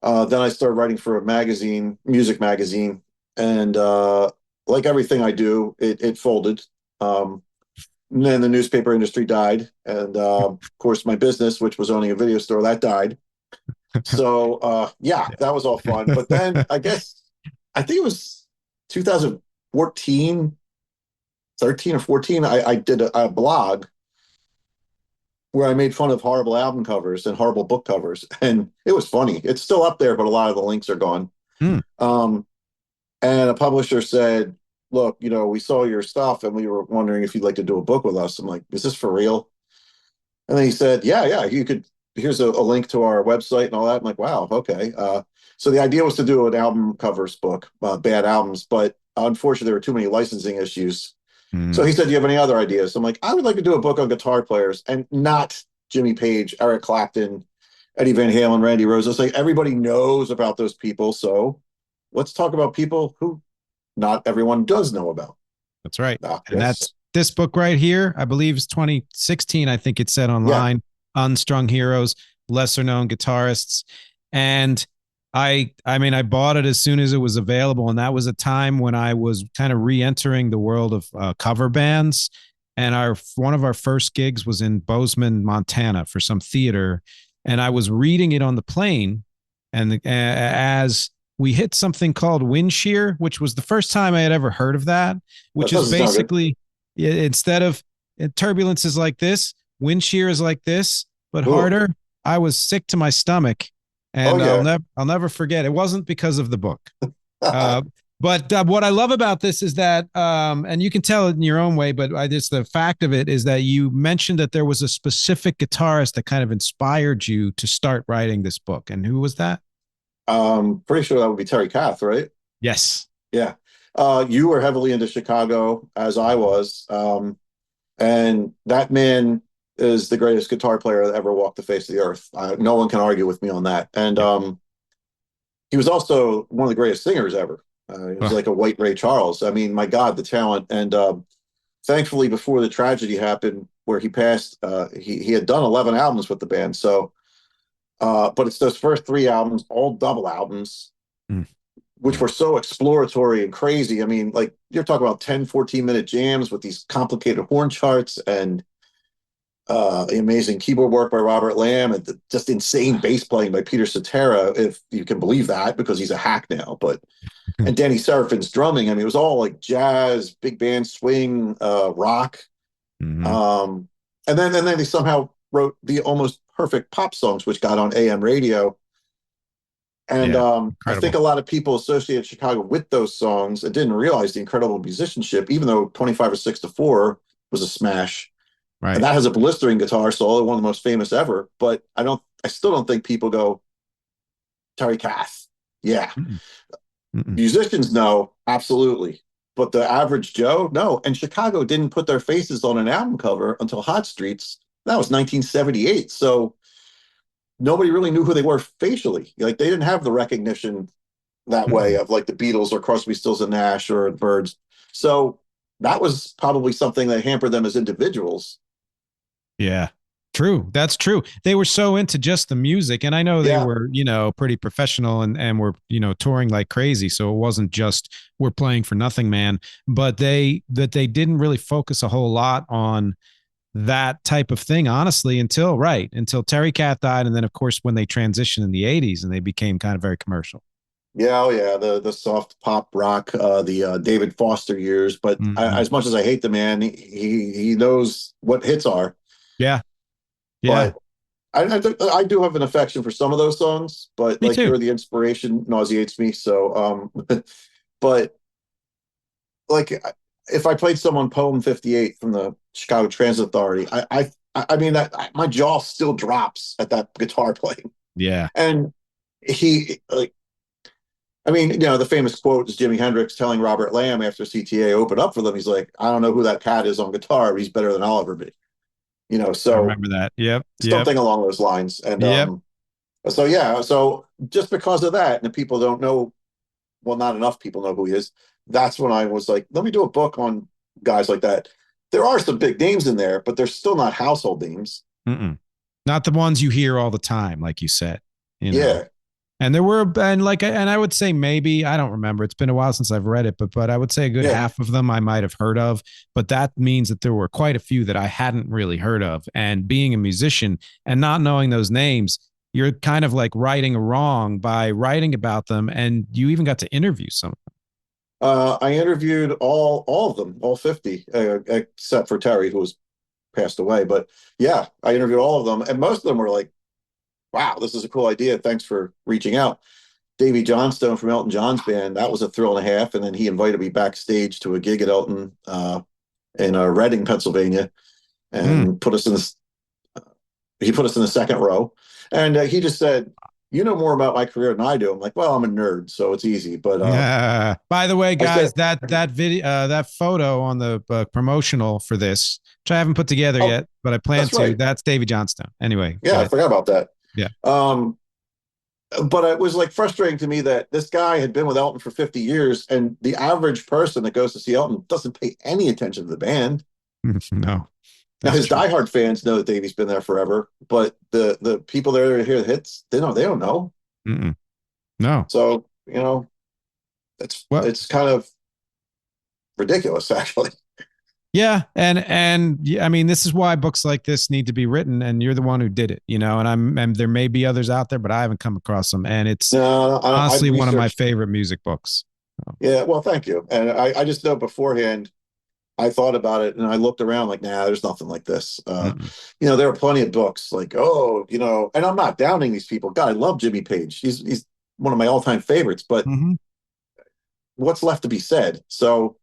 then I started writing for a magazine, music magazine, and like everything I do, it folded. And then the newspaper industry died, and of course, my business, which was owning a video store, that died. So yeah, that was all fun. But then I think it was 2014, 13 or 14. I did a blog where I made fun of horrible album covers and horrible book covers, and it was funny. It's still up there, but a lot of the links are gone. Hmm. And a publisher said, "Look, we saw your stuff, and we were wondering if you'd like to do a book with us." I'm like, "Is this for real?" And then he said, "Yeah, you could. Here's a link to our website and all that." I'm like, "Wow, okay." So the idea was to do an album covers book, bad albums, but unfortunately, there were too many licensing issues. So he said, "Do you have any other ideas?" I'm like, "I would like to do a book on guitar players and not Jimmy Page, Eric Clapton, Eddie Van Halen, Randy Rhoads. It's like everybody knows about those people. So let's talk about people who not everyone does know about." That's right. And Yes. that's this book right here. I believe it's 2016. I think it said online, Unstrung Heroes, lesser known guitarists. And I mean, I bought it as soon as it was available. And that was a time when I was kind of re-entering the world of cover bands. And one of our first gigs was in Bozeman, Montana for some theater. And I was reading it on the plane. And as we hit something called wind shear, which was the first time I had ever heard of that, which is basically instead of turbulence is like this, wind shear is like this, but harder. I was sick to my stomach, and I'll never forget. It wasn't because of the book. But what I love about this is that, and you can tell it in your own way, but just the fact of it is that you mentioned that there was a specific guitarist that kind of inspired you to start writing this book. And who was that? Pretty sure that would be Terry Kath, right? Yes. Yeah. You were heavily into Chicago, as I was. And that man is the greatest guitar player that ever walked the face of the earth. No one can argue with me on that. And he was also one of the greatest singers ever. He was like a white Ray Charles. I mean, my God, the talent. And thankfully, before the tragedy happened, where he passed, he had done 11 albums with the band. So, but it's those first 3 albums, all double albums, which were so exploratory and crazy. I mean, like you're talking about 10, 14-minute jams with these complicated horn charts and the amazing keyboard work by Robert Lamb and just insane bass playing by Peter Cetera, if you can believe that, because he's a hack now. And Danny Serafin's drumming. I mean, it was all like jazz, big band swing, rock. And then they somehow wrote the almost perfect pop songs, which got on AM radio. And I think a lot of people associated Chicago with those songs and didn't realize the incredible musicianship, even though 25 or 6 to 4 was a smash. Right. And that has a blistering guitar solo, one of the most famous ever. But I still don't think people go, Terry Kath. Yeah. Musicians know, absolutely. But the average Joe, no. And Chicago didn't put their faces on an album cover until Hot Streets. That was 1978. So nobody really knew who they were facially. Like they didn't have the recognition that way of like the Beatles or Crosby, Stills and Nash or the Byrds. So that was probably something that hampered them as individuals. Yeah, true. That's true. They were so into just the music. And I know they were, pretty professional and were, touring like crazy. So it wasn't just we're playing for nothing, man. But they didn't really focus a whole lot on that type of thing, honestly, until Terry Kath died. And then, of course, when they transitioned in the 80s and they became kind of very commercial. Yeah, the soft pop rock, the David Foster years. But as much as I hate the man, he knows what hits are. Yeah. But I do have an affection for some of those songs, but like You're the Inspiration nauseates me. So, but like if I played someone Poem 58 from the Chicago Transit Authority, I mean that my jaw still drops at that guitar playing. Yeah. And he like I mean, the famous quote is Jimi Hendrix telling Robert Lamb after CTA opened up for them. He's like, I don't know who that cat is on guitar, but he's better than I'll ever be. I So remember that. Yep. Yep. something along those lines. And Yep. so yeah, so just because of that, and the people don't know, well, not enough people know who he is. That's when I was like, let me do a book on guys like that. There are some big names in there, but they're still not household names. Mm-mm. Not the ones you hear all the time, like you said. Yeah. And there were, and I would say maybe, I don't remember. It's been a while since I've read it, but I would say a good Yeah. half of them I might have heard of. But that means that there were quite a few that I hadn't really heard of. And being a musician and not knowing those names, you're kind of like righting a wrong by writing about them. And you even got to interview some. I interviewed all of them, all 50, except for Terry, who was passed away. But yeah, I interviewed all of them, and most of them were like, wow, this is a cool idea. Thanks for reaching out. Davey Johnstone from Elton John's band, that was a thrill and a half. And then he invited me backstage to a gig at Elton in Reading, Pennsylvania, and he put us in the second row. And he just said, you know more about my career than I do. I'm like, well, I'm a nerd, so it's easy. But by the way, guys, said, that video, that photo on the promotional for this, which I haven't put together yet, but I plan to. Right. That's Davey Johnstone. Anyway, yeah, I forgot about that. Yeah. But it was like frustrating to me that this guy had been with Elton for 50 years, and the average person that goes to see Elton doesn't pay any attention to the band. No. Now his diehard fans know that Davey's been there forever, but the people there to hear the hits, they don't know. Mm-mm. No. So it's kind of ridiculous, actually. Yeah, and I mean, this is why books like this need to be written, and you're the one who did it, and there may be others out there, but I haven't come across them, and it's honestly one of my favorite music books. Yeah, well, thank you. And I just know beforehand, I thought about it and I looked around like, nah, there's nothing like this. There are plenty of books like, and I'm not downing these people. God, I love Jimmy Page. He's one of my all-time favorites, but what's left to be said? So,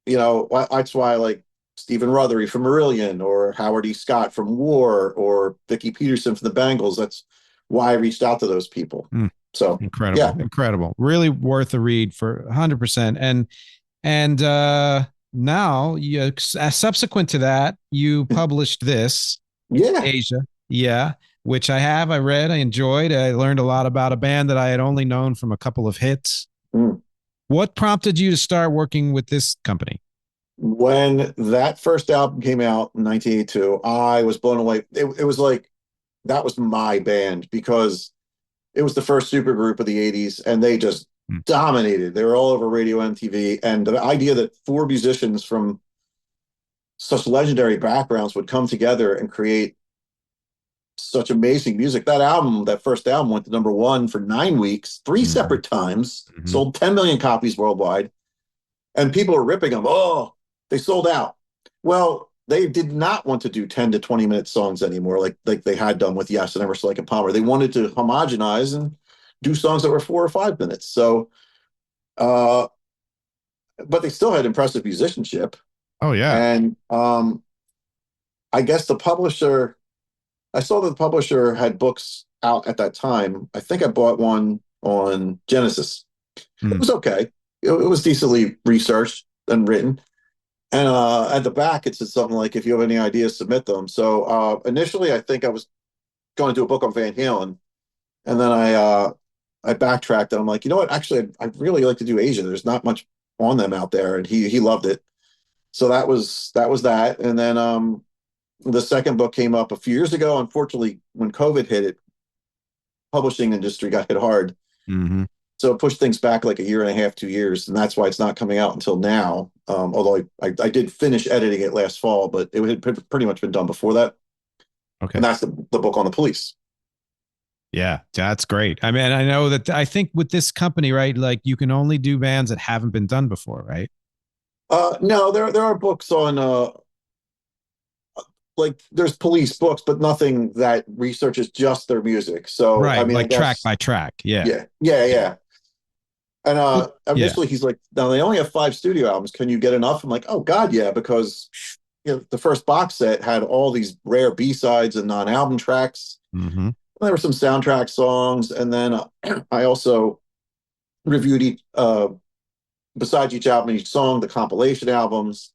that's why I like Stephen Rothery from Marillion or Howard E. Scott from War or Vicki Peterson from the Bangles. That's why I reached out to those people. So incredible. Really worth a read for 100%. And now, subsequent to that, you published this, Asia, which I read, I enjoyed. I learned a lot about a band that I had only known from a couple of hits. What prompted you to start working with this company? When that first album came out in 1982, I was blown away. It was like, that was my band because it was the first supergroup of the 80s, and they just dominated. They were all over radio and TV. And the idea that four musicians from such legendary backgrounds would come together and create such amazing music. That first album went to #1 for 9 weeks, 3 separate times, sold 10 million copies worldwide. And people were ripping them. Oh, they sold out. Well, they did not want to do 10 to 20 minute songs anymore, like they had done with Yes and Emerson, Lake and Palmer. They wanted to homogenize and do songs that were 4 or 5 minutes. So, but they still had impressive musicianship. Oh yeah. And I guess I saw that the publisher had books out at that time. I think I bought one on Genesis. It was okay. It was decently researched and written. And at the back, it said something like, if you have any ideas, submit them. So initially, I think I was going to do a book on Van Halen. And then I backtracked and I'm like, you know what? Actually, I'd really like to do Asia. There's not much on them out there. And he loved it. So that was that. And then the second book came up a few years ago. Unfortunately, when COVID hit, publishing industry got hit hard. So it pushed things back like a year and a half, 2 years. And that's why it's not coming out until now. Although I did finish editing it last fall, but it had pretty much been done before that. Okay. And that's the book on the police. Yeah, that's great. I mean, I know that I think with this company, right, like you can only do bands that haven't been done before, right? No, there are books on like there's police books, but nothing that researches just their music. So right, I mean, like track by track. Yeah. And initially he's like, now they only have 5 studio albums. Can you get enough? I'm like, oh God, yeah, because the first box set had all these rare B-sides and non-album tracks. There were some soundtrack songs, and then I also reviewed each besides each album, each song, the compilation albums,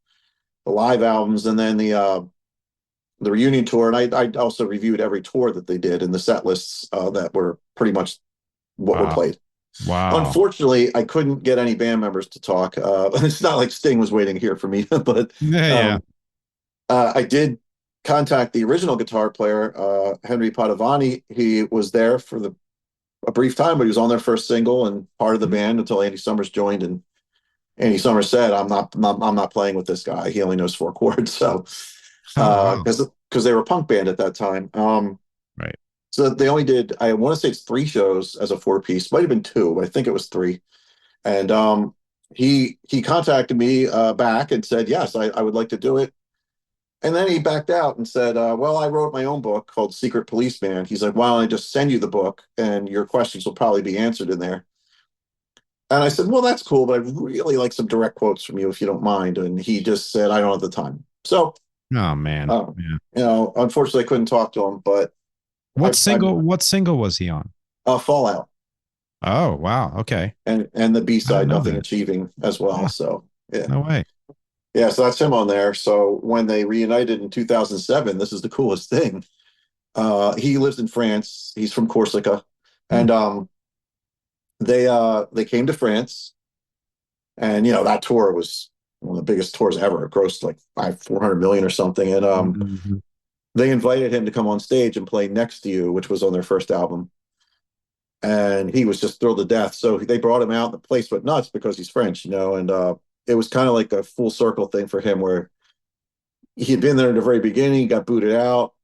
the live albums, and then the reunion tour. And I also reviewed every tour that they did and the set lists that were pretty much what were Wow. played. Wow. Unfortunately, I couldn't get any band members to talk. It's not like Sting was waiting here for me, but Yeah. I did contact the original guitar player, Henry Padovani. He was there for a brief time, but he was on their first single and part of the band until Andy Summers joined. And Andy Summers said, I'm not playing with this guy. He only knows 4 chords." So, Oh, wow. because they were a punk band at that time. Right. So they only did, I want to say it's 3 shows as a 4-piece. Might have been 2, but I think it was 3. And he contacted me back and said, yes, I would like to do it. And then he backed out and said, well, I wrote my own book called Secret Policeman. He's like, why don't I just send you the book and your questions will probably be answered in there. And I said, well, that's cool, but I'd really like some direct quotes from you if you don't mind. And he just said, I don't have the time. So, Oh man. Yeah. unfortunately, I couldn't talk to him, but What single was he on? Fallout. Oh, wow. Okay. And the B I side, didn't know Nothing that. Achieving as well. Yeah. So, yeah. No way. Yeah, so that's him on there. So when they reunited in 2007, this is the coolest thing. He lives in France. He's from Corsica, Hmm. and they came to France, and that tour was one of the biggest tours ever. It grossed like 400 million or something, and Mhm. they invited him to come on stage and play "Next to You," which was on their first album, and he was just thrilled to death. So they brought him out, and the place went nuts because he's French, and it was kind of like a full circle thing for him where he had been there in the very beginning, got booted out,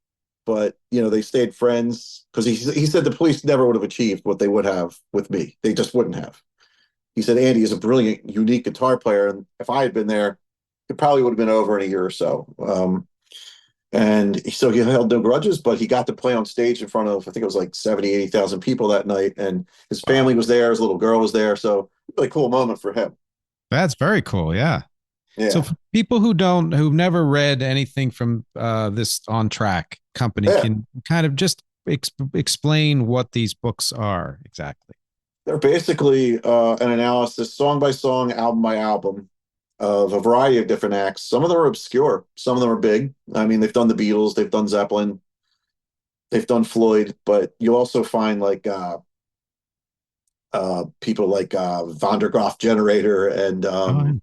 but they stayed friends because he said the Police never would have achieved what they would have with me. They just wouldn't have. He said Andy is a brilliant, unique guitar player, and if I had been there, it probably would have been over in a year or so. And so he held no grudges, but he got to play on stage in front of, I think it was like 70, 80,000 people that night, and his Wow. family was there, his little girl was there, so really cool moment for him. That's very cool. Yeah. So Yeah, for people who've never read anything from this On Track company, yeah. can kind of just explain what these books are exactly. They're basically an analysis, song by song, album by album, of a variety of different acts. Some of them are obscure, some of them are big. I mean, they've done the Beatles, they've done Zeppelin, they've done Floyd, but you also find like people like Van der Graaf Generator, and Oh,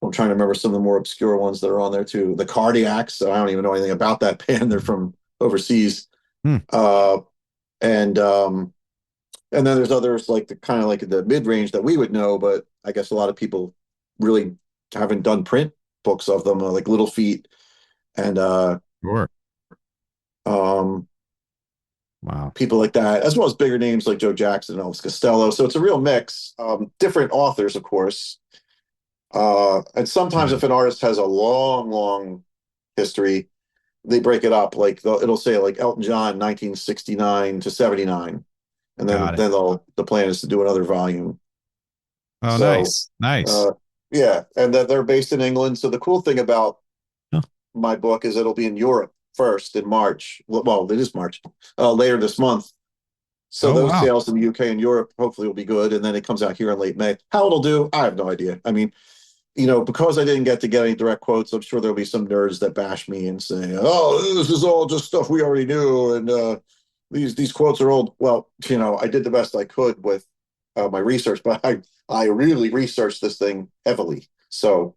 I'm trying to remember some of the more obscure ones that are on there too. The Cardiacs, so I don't even know anything about that band. They're from overseas. hmm. Uh, and then there's others like the kind of like the mid-range that we would know, but I guess a lot of people really haven't done print books of them, like Little Feat and Sure. um, Wow. people like that, as well as bigger names like Joe Jackson and Elvis Costello. So it's a real mix. Different authors, of course. And sometimes Right. if an artist has a long, long history, they break it up. Like it'll say like Elton John, 1969 to 79. And then Got it. then the plan is to do another volume. Oh, So nice. Nice. uh, yeah, and that they're based in England. So the cool thing about Oh, my book is it'll be in Europe first in March. Well, it is March, later this month. So oh, those wow. sales in the UK and Europe hopefully will be good, and then it comes out here in late May. How it'll do, I have no idea. I mean, because I didn't get any direct quotes, I'm sure there'll be some nerds that bash me and say, "Oh, this is all just stuff we already knew," and these quotes are old. Well, I did the best I could with my research, but I really researched this thing heavily, so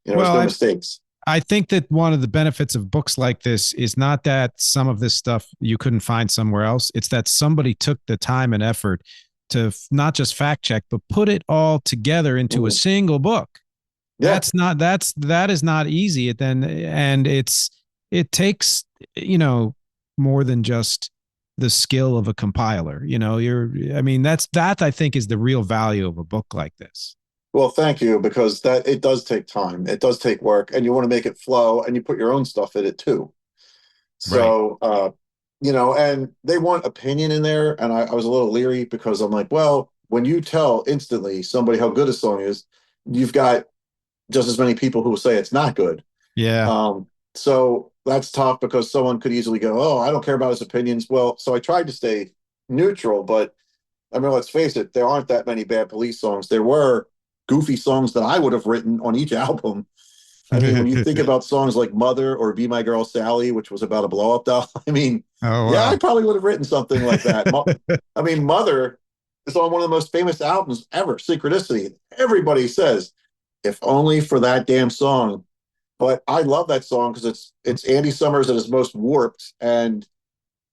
there's Well, no mistakes. I think that one of the benefits of books like this is not that some of this stuff you couldn't find somewhere else. It's that somebody took the time and effort to not just fact check, but put it all together into a Mhm. single book. Yeah, That is not easy. And it takes, more than just the skill of a compiler. That I think is the real value of a book like this. well, thank you, because that it does take time, it does take work, and you want to make it flow, and you put your own stuff in it too. Right. So, and they want opinion in there. And I was a little leery because I'm like, well, when you tell instantly somebody how good a song is, you've got just as many people who will say it's not good. Yeah. So that's tough because someone could easily go, oh, I don't care about his opinions. Well, so I tried to stay neutral, but I mean, let's face it, there aren't that many Bad Police songs. There were goofy songs that I would have written on each album. I mean, when you think about songs like Mother or Be My Girl Sally, which was about a blow up doll, I mean, Oh, yeah, wow. I probably would have written something like that. I mean, Mother is on one of the most famous albums ever, Synchronicity. Everybody says, if only for that damn song. But I love that song because it's Andy Summers at his most warped, and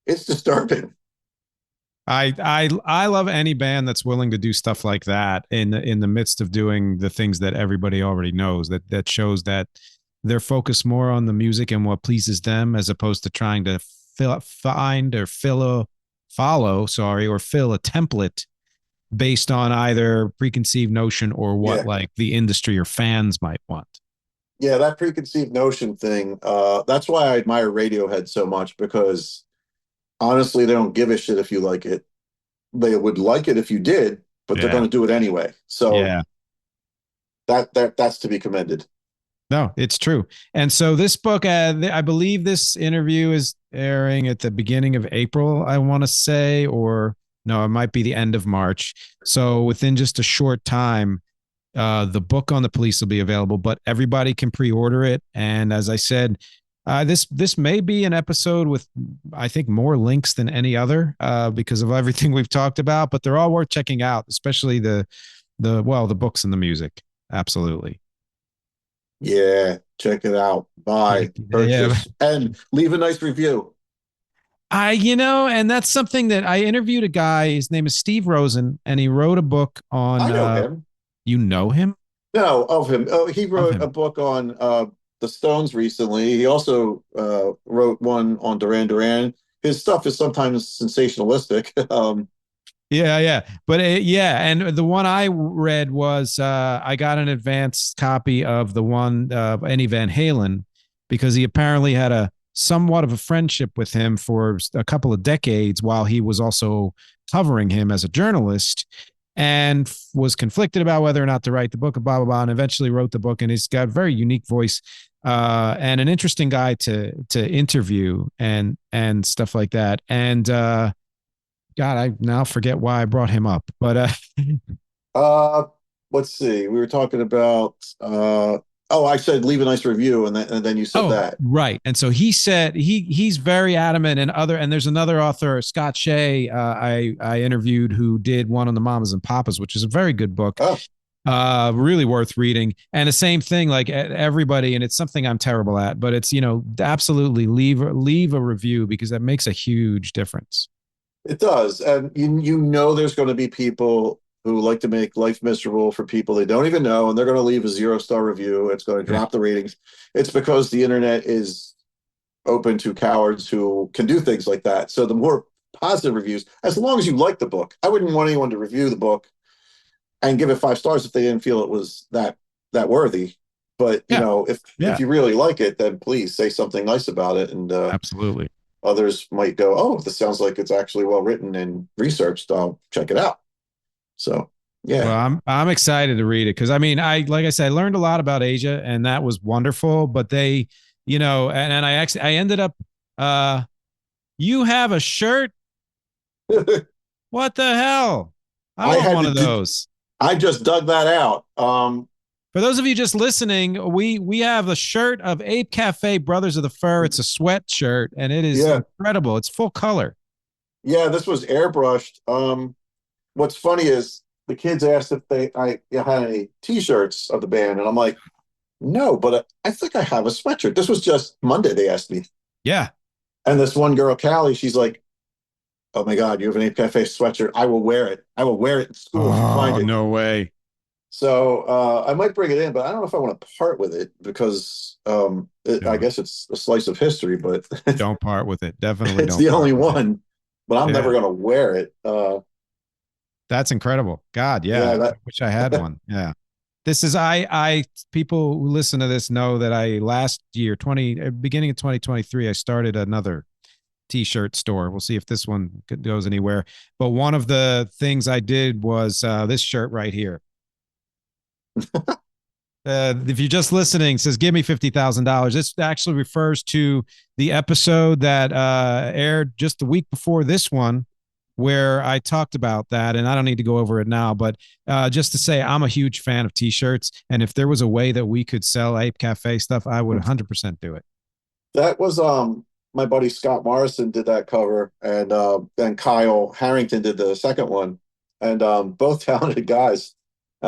it's disturbing. I love any band that's willing to do stuff like that in the midst of doing the things that everybody already knows, that shows that they're focused more on the music and what pleases them as opposed to trying to fill a template based on either preconceived notion or what Yeah. like the industry or fans might want. Yeah, that preconceived notion thing. That's why I admire Radiohead so much, because honestly, they don't give a shit if you like it. They would like it if you did, but they're Yeah. going to do it anyway. So Yeah. that's to be commended. No, it's true. And so this book, I believe this interview is airing at the beginning of April, I want to say, or no, it might be the end of March. So within just a short time, the book on the police will be available, but everybody can pre-order it. And as I said, this may be an episode with, I think, more links than any other because of everything we've talked about. But they're all worth checking out, especially the books and the music. Absolutely. Yeah, check it out. Buy, purchase, and leave a nice review. And that's something that I interviewed a guy. His name is Steve Rosen, and he wrote a book on. I know him. You know him? No, of him. Oh, he wrote a book on the Stones recently. He also wrote one on Duran Duran. His stuff is sometimes sensationalistic. Yeah. But and the one I read was I got an advanced copy of the one Eddie Van Halen because he apparently had a somewhat of a friendship with him for a couple of decades while he was also covering him as a journalist and was conflicted about whether or not to write the book, blah, blah, blah, and eventually wrote the book. And he's got a very unique voice and an interesting guy to interview and stuff like that. And God, I now forget why I brought him up, but let's see. We were talking about I said leave a nice review, and then you said that. Right. And so he said he's very adamant, and there's another author, Scott Shea, I interviewed, who did one on the Mamas and Papas, which is a very good book. Oh. Really worth reading. And the same thing, like everybody, and it's something I'm terrible at, but it's, absolutely leave a review because that makes a huge difference. It does. And there's going to be people who like to make life miserable for people they don't even know, and they're going to leave a 0-star review. It's going to drop the ratings. It's because the internet is open to cowards who can do things like that. So the more positive reviews, as long as you like the book. I wouldn't want anyone to review the book and give it 5 stars if they didn't feel it was that worthy. But if you really like it, then please say something nice about it. And absolutely, others might go, oh, this sounds like it's actually well written and researched. I'll check it out. So yeah. Well, I'm excited to read it because like I said, I learned a lot about Asia, and that was wonderful. But they, and I ended up. You have a shirt? What the hell? I want one of those. I just dug that out. For those of you just listening, we have a shirt of Ape Cafe Brothers of the Fur. It's a sweatshirt, and it is incredible. It's full color. Yeah, this was airbrushed. What's funny is the kids asked if I had any T-shirts of the band, and I'm like, no, but I think I have a sweatshirt. This was just Monday. They asked me. Yeah. And this one girl, Callie, she's like, oh my God, you have an Ape Cafe sweatshirt. I will wear it. I will wear it in school if you find it. No way. So I might bring it in, but I don't know if I want to part with it because I guess it's a slice of history, but don't part with it. Definitely it's don't. the only one, but I'm never going to wear it. That's incredible. God, I wish I had one. Yeah. This is people who listen to this know that last year, beginning of 2023, I started another T-shirt store. We'll see if this one goes anywhere. But one of the things I did was this shirt right here. If you're just listening, it says give me $50,000. This actually refers to the episode that aired just the week before this one, where I talked about that, and I don't need to go over it now, but just to say I'm a huge fan of t-shirts, and if there was a way that we could sell Ape Cafe stuff, I would 100% do it. That was my buddy Scott Morrison did that cover, and then Kyle Harrington did the second one, and both talented guys.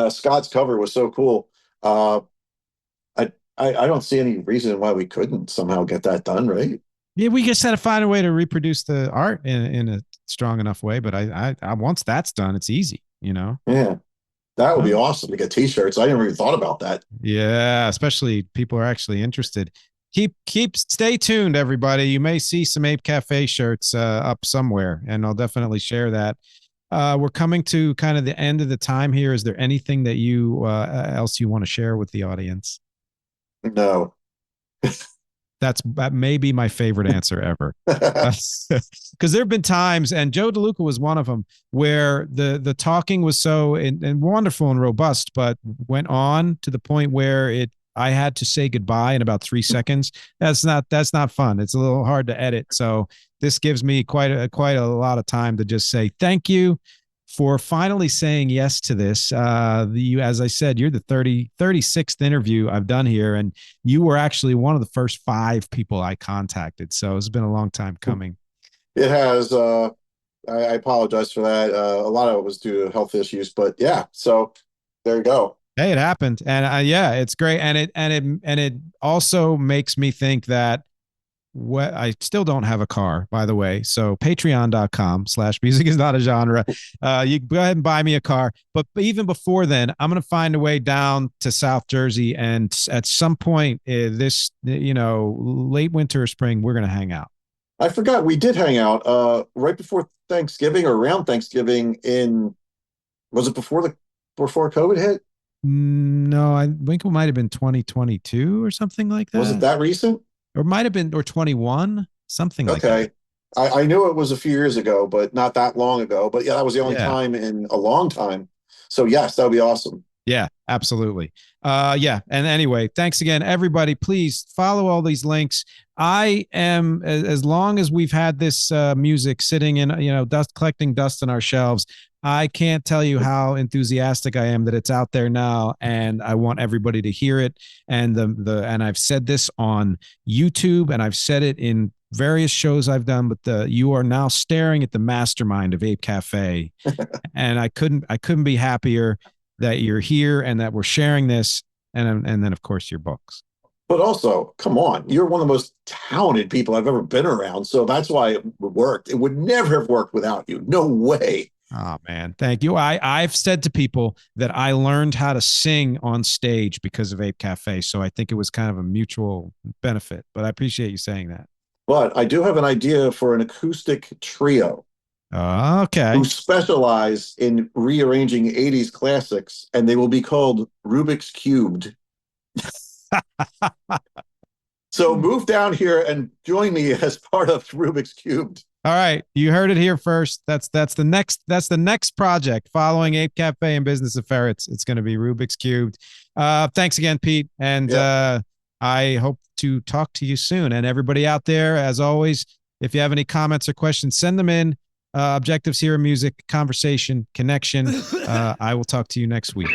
Scott's cover was so cool. I don't see any reason why we couldn't somehow get that done, right? Yeah, we just had to find a way to reproduce the art in a strong enough way. But I once that's done, it's easy, you know? Yeah. That would be awesome to get t-shirts. I never even thought about that. Yeah, especially people are actually interested. Stay tuned, everybody. You may see some Ape Cafe shirts up somewhere, and I'll definitely share that. We're coming to kind of the end of the time here. Is there anything that you else you want to share with the audience? No. That may be my favorite answer ever. Because there have been times, and Joe DeLuca was one of them, where the talking was so and wonderful and robust, but went on to the point where I had to say goodbye in about 3 seconds. That's not fun. It's a little hard to edit. So this gives me quite a lot of time to just say thank you for finally saying yes to this. As I said, you're the 36th interview I've done here, and you were actually one of the first 5 people I contacted. So it's been a long time coming. It has. I apologize for that. A lot of it was due to health issues, but yeah. So there you go. Hey, it happened, and yeah, it's great, and it also makes me think that. I still don't have a car, by the way. So patreon.com/music is not a genre. You go ahead and buy me a car. But even before then, I'm going to find a way down to South Jersey. And at some point this, late winter or spring, we're going to hang out. I forgot we did hang out right before Thanksgiving or around Thanksgiving was it before COVID hit? No, I think it might have been 2022 or something like that. Was it that recent? Or might have been, or 21, something like that. Okay. I knew it was a few years ago, but not that long ago. But yeah, that was the only time in a long time. So yes, that would be awesome. Yeah, absolutely. Yeah. And anyway, thanks again, everybody. Please follow all these links. I am, as long as we've had this music sitting in, collecting dust on our shelves, I can't tell you how enthusiastic I am that it's out there now, and I want everybody to hear it. And and I've said this on YouTube, and I've said it in various shows I've done. But you are now staring at the mastermind of Ape Cafe, and I couldn't be happier that you're here and that we're sharing this, and then of course your books. But also, come on, you're one of the most talented people I've ever been around, so that's why it worked. It would never have worked without you. No way. Oh man, thank you. I've said to people that I learned how to sing on stage because of Ape Cafe, so I think it was kind of a mutual benefit. But I appreciate you saying that. But I do have an idea for an acoustic trio. Okay. Who specialize in rearranging 80s classics, and they will be called Rubik's Cubed. So move down here and join me as part of Rubik's Cubed. All right, you heard it here first. That's the next project following Ape Cafe and Business of Ferrets. It's going to be Rubik's Cubed. Thanks again, Pete, and I hope to talk to you soon. And everybody out there, as always, if you have any comments or questions, send them in. Objectives here in music, conversation, connection. I will talk to you next week.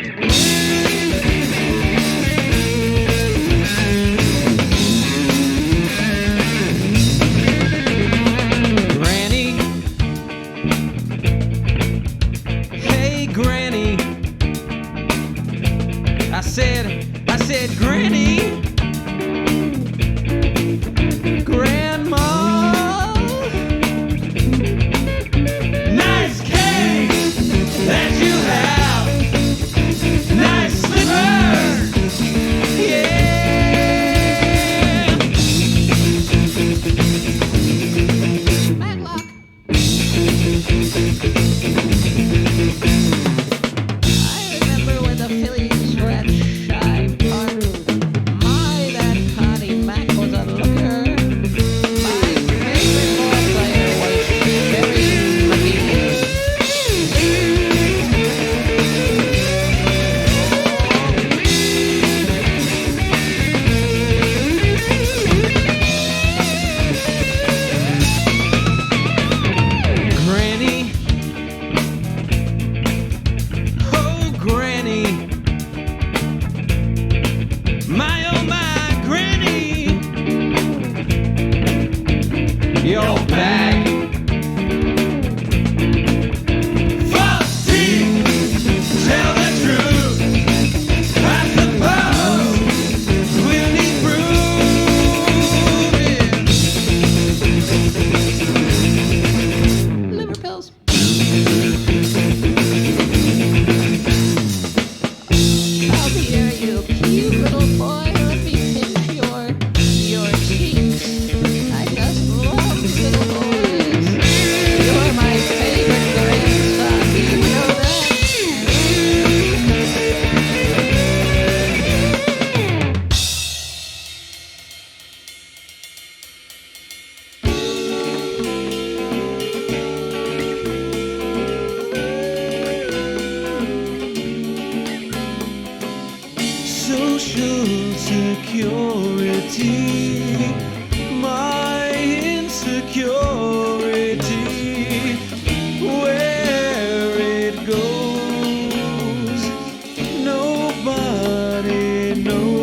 I said, Granny, Grandma, nice cake that you have, nice slippers, yeah. Matlock. I remember when the Phillies scratched shy. My insecurity, my insecurity, where it goes, nobody knows.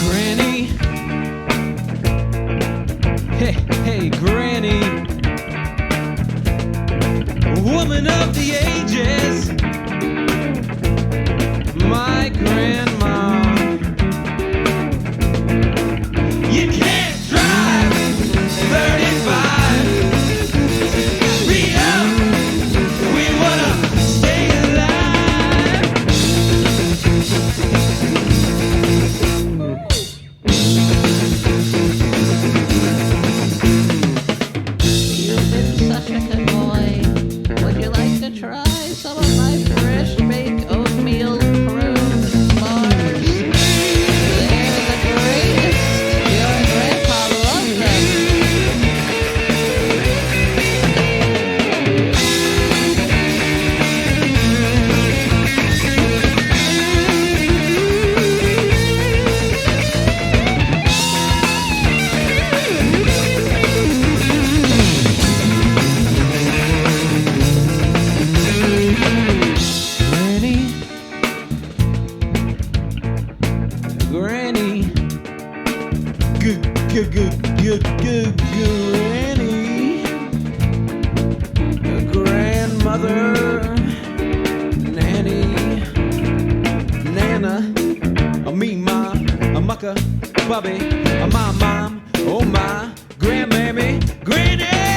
Granny, hey, Granny, woman of the ages, my grandma. You can't drive 35. Speed up, we wanna stay alive. You've been such a good boy. Would you like to try some of my fresh baked oatmeal prunes bars? They're the greatest. Your grandpa loves them. Granny, Granny, grandmother, nanny, nana, me, ma, mucka, bubby, my mom, oh my, grandmammy, granny.